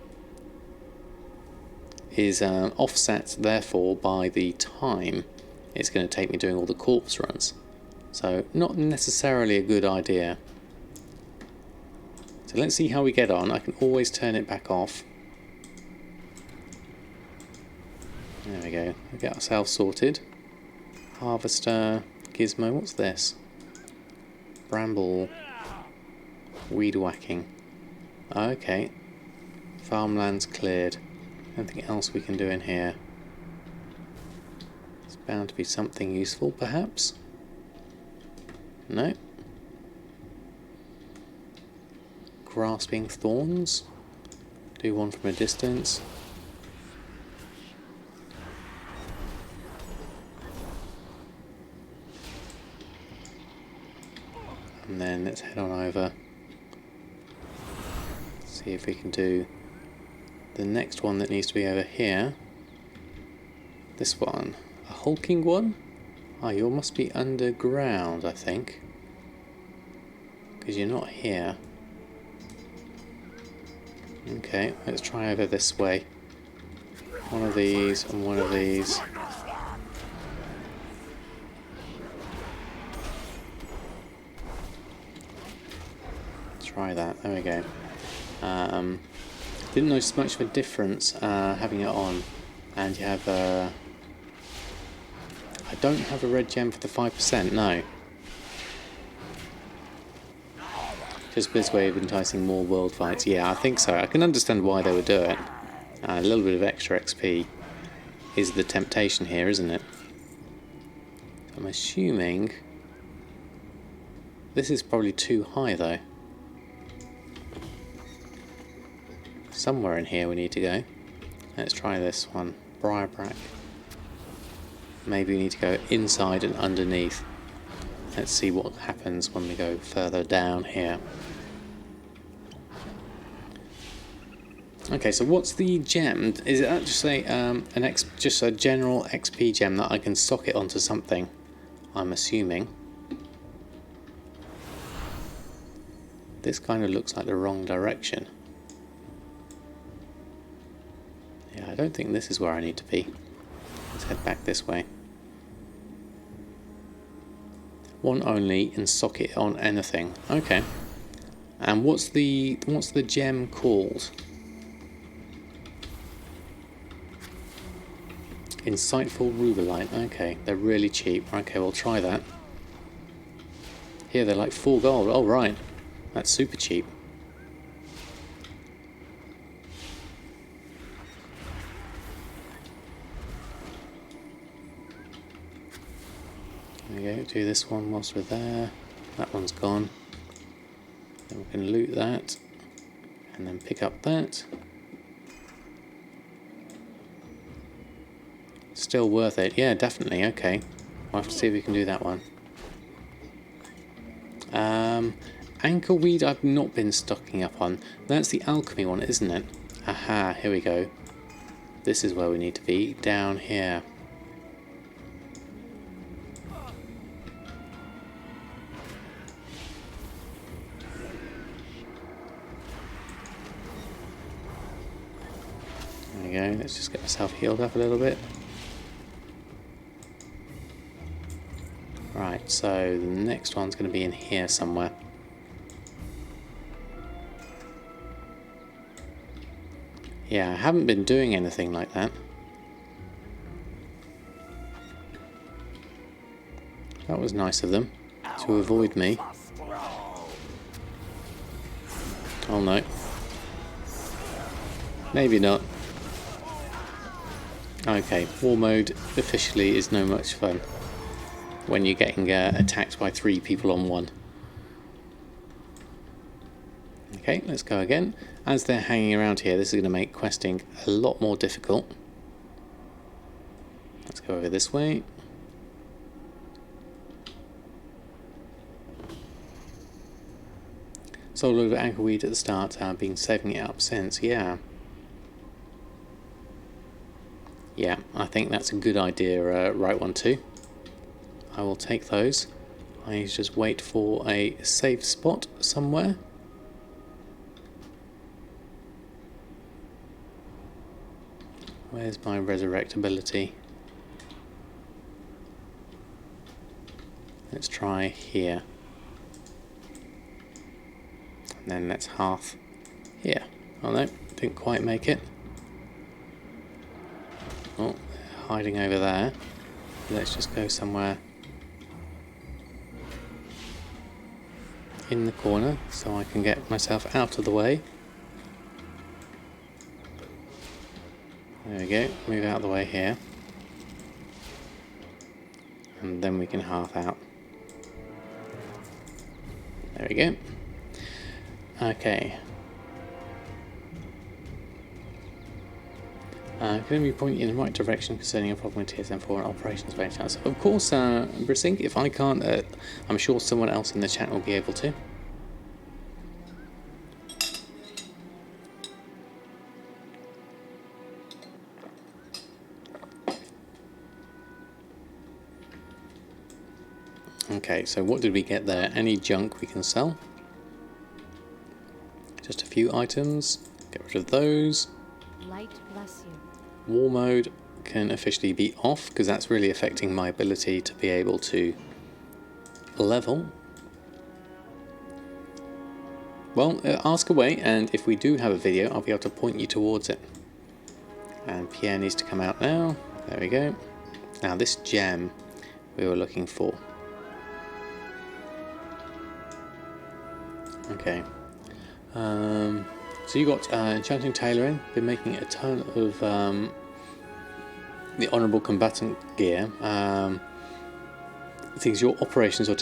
is offset, therefore, by the time it's going to take me doing all the corpse runs. So, not necessarily a good idea. So let's see how we get on. I can always turn it back off. There we go. We get ourselves sorted. Harvester, Gizmo, what's this? Bramble, weed whacking. Okay. Farmlands cleared. Anything else we can do in here? It's bound to be something useful, perhaps? No. Grasping thorns. Do one from a distance. And then let's head on over. See if we can do the next one that needs to be over here. This one. A hulking one? Ah, you must be underground, I think. Because you're not here. Okay, let's try over this way. One of these and one of these. Try that, there we go. Didn't notice much of a difference having it on, and you have I don't have a red gem for the 5%, no. Just this way of enticing more world fights. Yeah, I think so. I can understand why they would do it. A little bit of extra XP is the temptation here, isn't it? I'm assuming this is probably too high though. Somewhere in here we need to go. Let's try this one. Briarback. Maybe we need to go inside and underneath. Let's see what happens when we go further down here. Okay, so what's the gem? Is it actually just a general XP gem that I can socket onto something? I'm assuming. This kind of looks like the wrong direction. Yeah, I don't think this is where I need to be. Let's head back this way. One only in socket on anything. Okay. And what's the gem called? Insightful Rubelite. Okay, they're really cheap. Okay, we'll try that. Here they're like 4 gold. Oh right, that's super cheap. There we go. Do this one whilst we're there. That one's gone. Then we can loot that, and then pick up that. Still worth it. Yeah, definitely. Okay. We'll have to see if we can do that one. Anchorweed I've not been stocking up on. That's the alchemy one, isn't it? Aha, here we go. This is where we need to be. Down here. There we go. Let's just get myself healed up a little bit. Right, so the next one's going to be in here somewhere. Yeah, I haven't been doing anything like that. That was nice of them to avoid me. Oh no. Maybe not. Okay, war mode officially is no much fun when you're getting attacked by 3 people on 1. Okay, let's go again. As they're hanging around here, this is going to make questing a lot more difficult. Let's go over this way. Sold a load of anchorweed at the start, been saving it up since, yeah. Yeah, I think that's a good idea, right one too. I will take those. I need to just wait for a safe spot somewhere. Where's my resurrect ability? Let's try here. And then let's half here. Oh no, didn't quite make it. Oh, hiding over there. Let's just go somewhere in the corner so I can get myself out of the way. There we go, move out of the way here. And then we can half out. There we go. Okay. Going to be pointing in the right direction concerning a problem with TSM4 and operations by any chance. Of course, Brissink, if I can't, I'm sure someone else in the chat will be able to. Okay, so what did we get there? Any junk we can sell? Just a few items. Get rid of those. Light bless you. War mode can officially be off because that's really affecting my ability to be able to level. Well, ask away, and if we do have a video, I'll be able to point you towards it. And Pierre needs to come out now. There we go. Now this gem we were looking for. Okay. So you got Enchanting, Tailoring, been making a ton of the Honourable Combatant gear. Things your operations or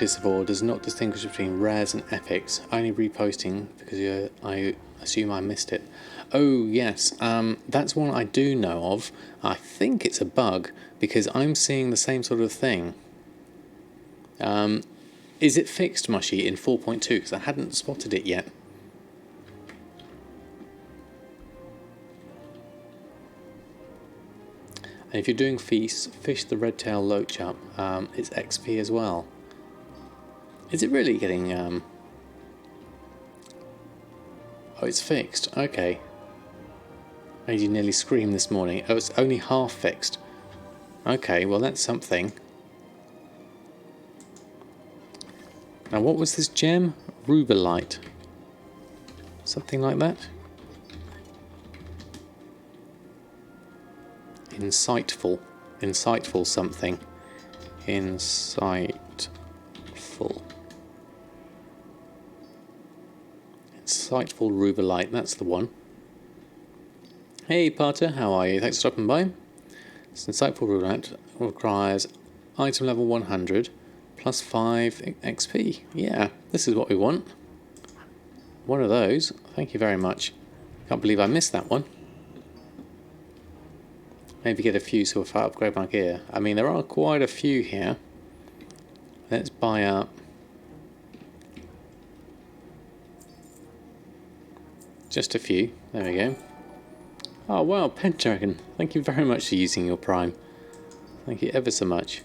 does not distinguish between rares and epics, only reposting because I assume I missed it. Oh yes, that's one I do know of. I think it's a bug because I'm seeing the same sort of thing. Is it fixed, Mushy, in 4.2? Because I hadn't spotted it yet. And if you're doing fish the red-tail loach up, it's XP as well. Is it really getting Oh, it's fixed. Okay. Made you nearly scream this morning. Oh, it's only half fixed. Okay, well that's something. Now what was this gem? Rubelite. Something like that? Insightful. Insightful something. Insightful. Insightful Rubelite, that's the one. Hey Parter, how are you? Thanks for stopping by. This Insightful Rubelite requires item level 100 plus 5 XP. Yeah, this is what we want. One of those. Thank you very much. Can't believe I missed that one. Maybe get a few so if I upgrade my gear. I mean, there are quite a few here. Let's buy up. Just a few. There we go. Oh wow, Pendragon. Thank you very much for using your Prime. Thank you ever so much.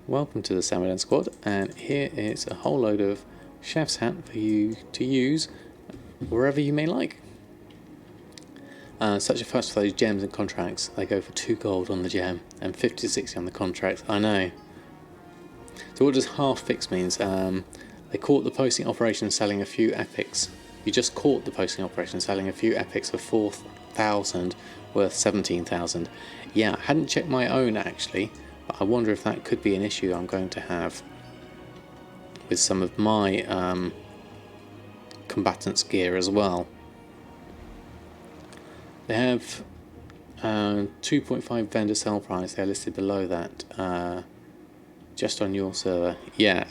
Welcome to the Samurai Squad, and here is a whole load of chef's hat for you to use wherever you may like. Such a fuss for those gems and contracts. They go for 2 gold on the gem and 50 to 60 on the contract. I know. So what does half fix means? They caught the posting operation selling a few epics. You just caught the posting operation selling a few epics for 4,000 worth 17,000. Yeah, I hadn't checked my own actually, but I wonder if that could be an issue I'm going to have with some of my combatants gear as well. They have 2.5 vendor sell price. They're listed below that, just on your server. Yeah.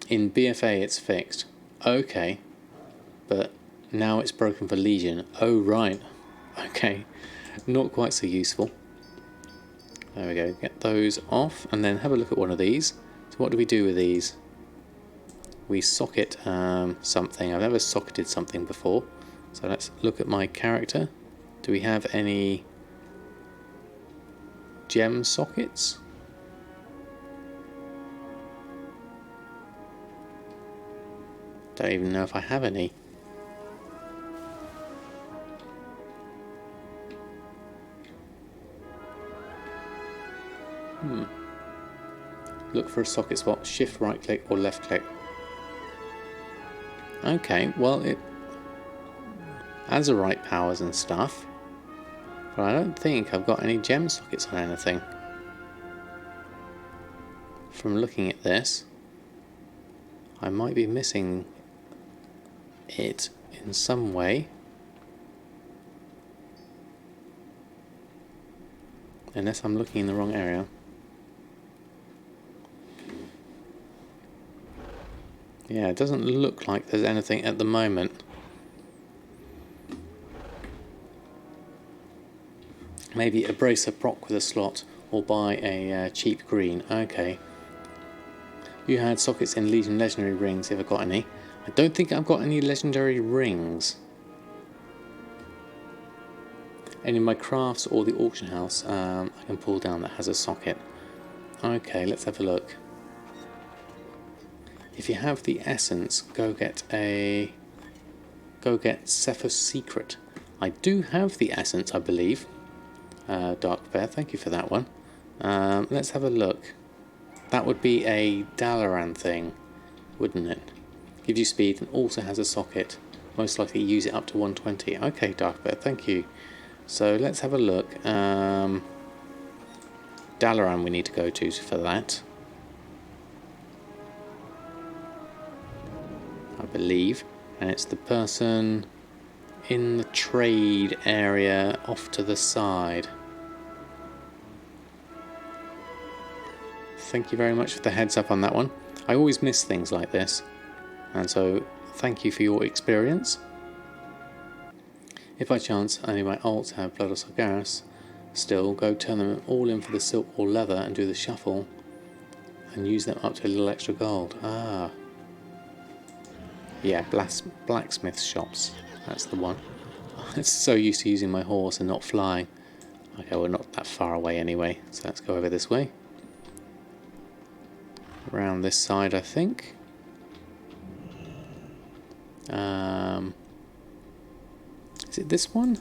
In BfA it's fixed. Okay. But now it's broken for Legion. Oh right. Okay. Not quite so useful. There we go. Get those off and then have a look at one of these. So what do we do with these? We socket something. I've never socketed something before. So let's look at my character. Do we have any gem sockets? Don't even know if I have any. Look for a socket swap, shift right click or left click. Okay, well it has Azurite powers and stuff, but I don't think I've got any gem sockets on anything. From looking at this, I might be missing it in some way. Unless I'm looking in the wrong area. Yeah, it doesn't look like there's anything at the moment. Maybe a bracer proc with a slot or buy a cheap green. Okay. You had sockets in Legion Legendary rings, if I've got any. I don't think I've got any Legendary rings. Any of my crafts or the auction house I can pull down that has a socket. Okay, let's have a look. If you have the essence, go get Cephas Secret. I do have the essence, I believe. Dark Bear, thank you for that one. Let's have a look. That would be a Dalaran thing, wouldn't it? Gives you speed and also has a socket. Most likely use it up to 120. Okay, Dark Bear, thank you. So let's have a look. Dalaran we need to go to for that. I believe. And it's the person in the trade area off to the side. Thank you very much for the heads up on that one. I always miss things like this, and so thank you for your experience. If by chance any of my alts have Blood or Sargeras, still go turn them all in for the silk or leather and do the shuffle and use them up to a little extra gold. Ah. Yeah, blacksmith shops. That's the one. I'm so used to using my horse and not flying. Okay, we're not that far away anyway, so let's go over this way. Around this side, I think. Is it this one?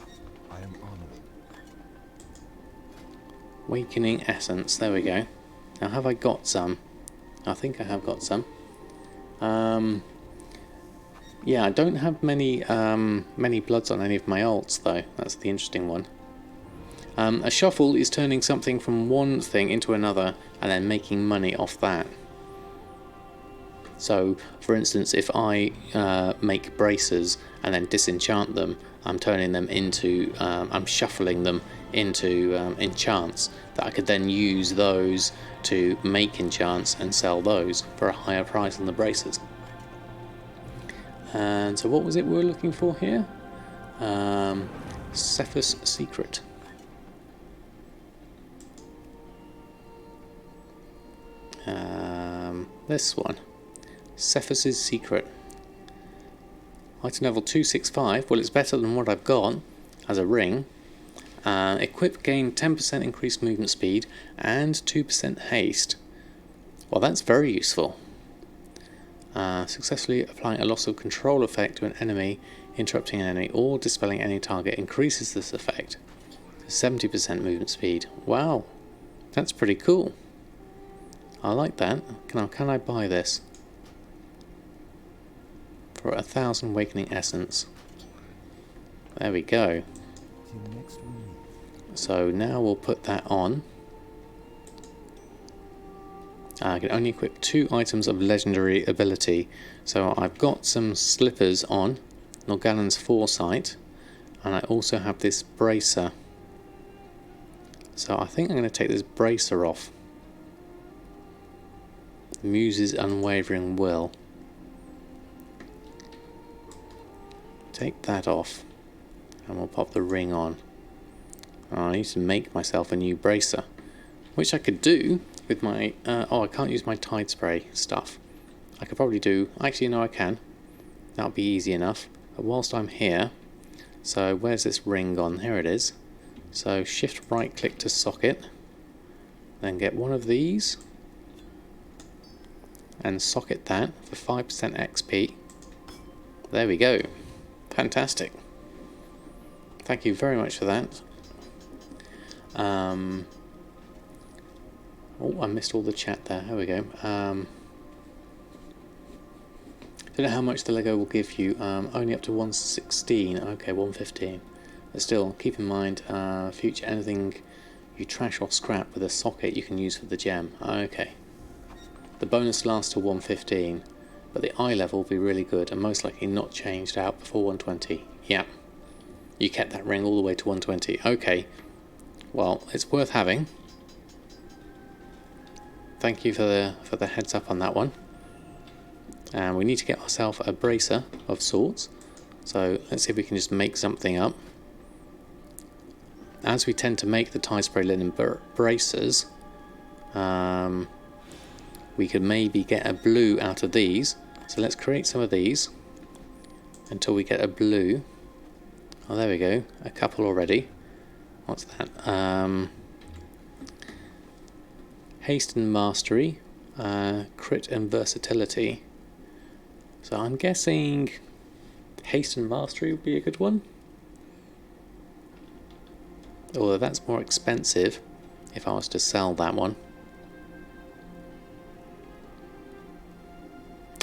I am honored. Awakening Essence. There we go. Now, have I got some? I think I have got some. Yeah, I don't have many bloods on any of my alts, though. That's the interesting one. A shuffle is turning something from one thing into another and then making money off that. So, for instance, if I make bracers and then disenchant them, I'm turning them into, I'm shuffling them into enchants that I could then use those to make enchants and sell those for a higher price than the bracers. And so what was it we were looking for here? Cephas Secret. This one. Cephas's Secret. Item level 265. Well, it's better than what I've got as a ring. Equip gain 10% increased movement speed and 2% haste. Well, that's very useful. Successfully applying a loss of control effect to an enemy, interrupting an enemy, or dispelling any target increases this effect. 70% movement speed. Wow, that's pretty cool. I like that. Can I buy this? For 1,000 Awakening Essence. There we go. So now we'll put that on. I can only equip 2 items of legendary ability. So I've got some slippers on, Norgallan's Foresight, and I also have this bracer. So I think I'm going to take this bracer off. Muse's Unwavering Will. Take that off, and we'll pop the ring on. I need to make myself a new bracer, which I could do with my, I can't use my Tide Spray stuff. I could probably do, actually no I can, that'll be easy enough. But whilst I'm here, so where's this ring gone? Here it is. So shift right click to socket, then get one of these, and socket that for 5% XP. There we go. Fantastic. Thank you very much for that. Oh, I missed all the chat there. There we go. Don't know how much the Lego will give you. Only up to 116. Okay, 115. But still, keep in mind, future anything you trash or scrap with a socket you can use for the gem. Okay. The bonus lasts to 115, but the eye level will be really good and most likely not changed out before 120. Yeah. You kept that ring all the way to 120. Okay. Well, it's worth having. Thank you for the heads up on that one. And we need to get ourselves a bracer of sorts. So let's see if we can just make something up. As we tend to make the Tide Spray linen bracers, we could maybe get a blue out of these. So let's create some of these until we get a blue. Oh, there we go. A couple already. What's that? Haste and Mastery, Crit and Versatility. So I'm guessing Haste and Mastery would be a good one. Although that's more expensive if I was to sell that one.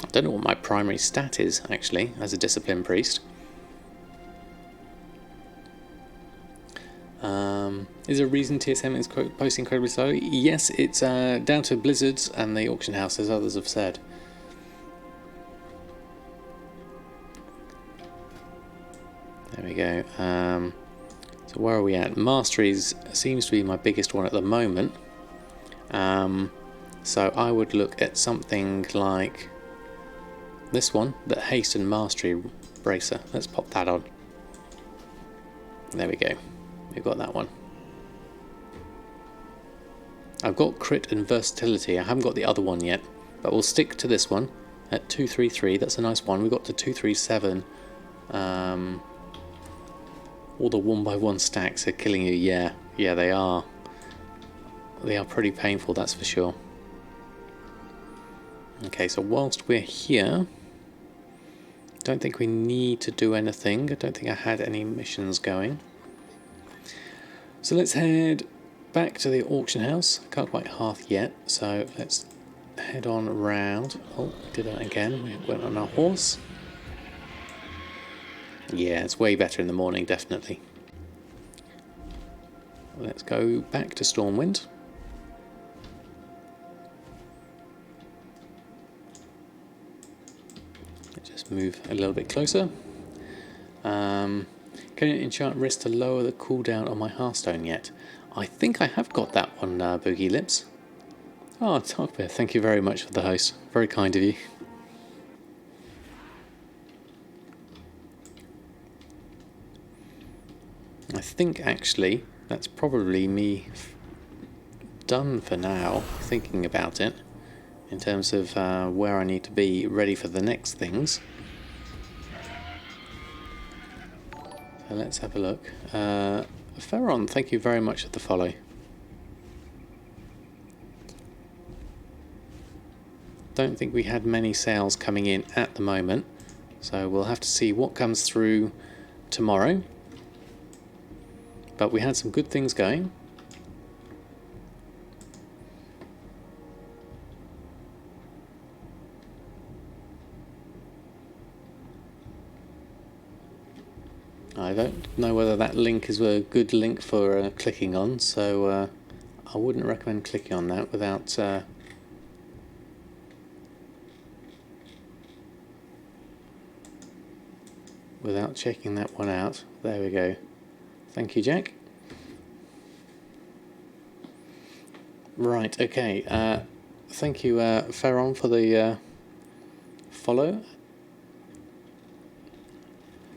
I don't know what my primary stat is actually as a Discipline Priest. Is there a reason TSM is posting incredibly slowly? Yes, it's down to Blizzards and the auction house, as others have said. There we go. So where are we at? Masteries seems to be my biggest one at the moment. So I would look at something like this one, the Haste and Mastery Bracer. Let's pop that on. There we go. We've got that one. I've got Crit and Versatility. I haven't got the other one yet, but we'll stick to this one at 233. That's a nice one. We got to 237. All the 1x1 stacks are killing you. Yeah, they are. They are pretty painful, that's for sure. Okay, so whilst we're here, don't think we need to do anything. I don't think I had any missions going. So let's head back to the auction house. Can't quite hearth yet, so let's head on round. Oh, did that again. We went on our horse. Yeah, it's way better in the morning, definitely. Let's go back to Stormwind. Just move a little bit closer. Can you enchant wrist to lower the cooldown on my Hearthstone yet? I think I have got that one, Boogie Lips. Oh, Talkbear, thank you very much for the host. Very kind of you. I think actually that's probably me done for now, thinking about it, in terms of where I need to be ready for the next things. So let's have a look. Ferron, thank you very much for the follow. Don't think we had many sales coming in at the moment, so we'll have to see what comes through tomorrow. But we had some good things going. I don't know whether that link is a good link for clicking on, so I wouldn't recommend clicking on that without checking that one out. There we go. Thank you, Jack. Right, okay. Thank you, Ferron, for the follow.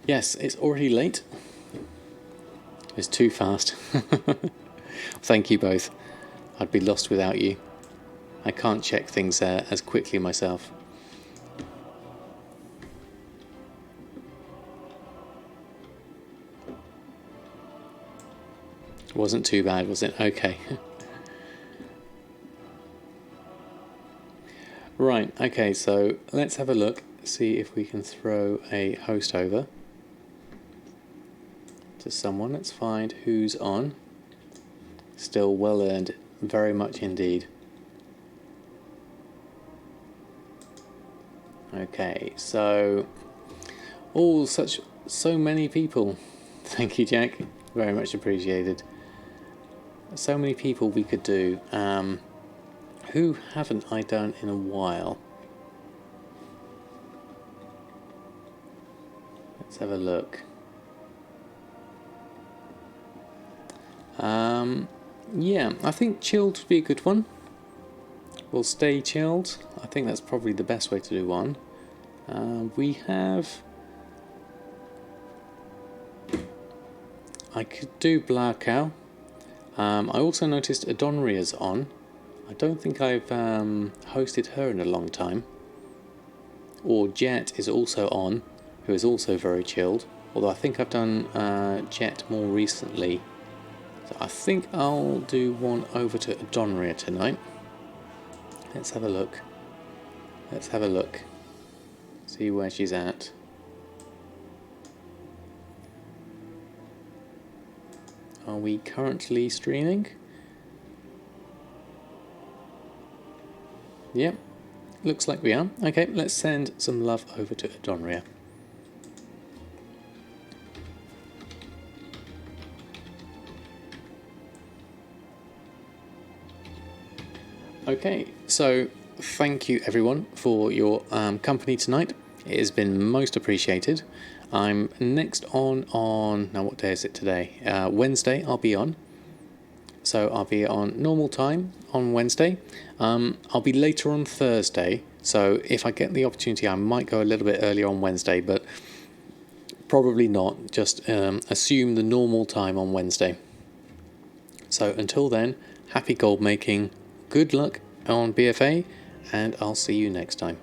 Yes, it's already late. It's too fast. Thank you both. I'd be lost without you. I can't check things as quickly myself. Wasn't too bad, was it? Okay. Right, okay, so let's have a look, see if we can throw a host over to someone. Let's find who's on. Still well earned, very much indeed. Okay, so so many people. Thank you, Jack. Very much appreciated. So many people we could do. Who haven't I done in a while? Let's have a look. Yeah, I think chilled would be a good one. We'll stay chilled. I think that's probably the best way to do one. We have... I could do Blackow. I also noticed Adonria's on. I don't think I've hosted her in a long time. Or Jet is also on, who is also very chilled. Although I think I've done Jet more recently. So I think I'll do one over to Adonria tonight. Let's have a look. Let's have a look. See where she's at. Are we currently streaming? Yep, looks like we are. Okay, let's send some love over to Adonria. Okay, so thank you everyone for your company tonight. It has been most appreciated. I'm next on now what day is it today? Wednesday I'll be on. So I'll be on normal time on Wednesday. I'll be later on Thursday. So if I get the opportunity, I might go a little bit earlier on Wednesday, but probably not. Just assume the normal time on Wednesday. So until then, happy gold making. Good luck on BfA, and I'll see you next time.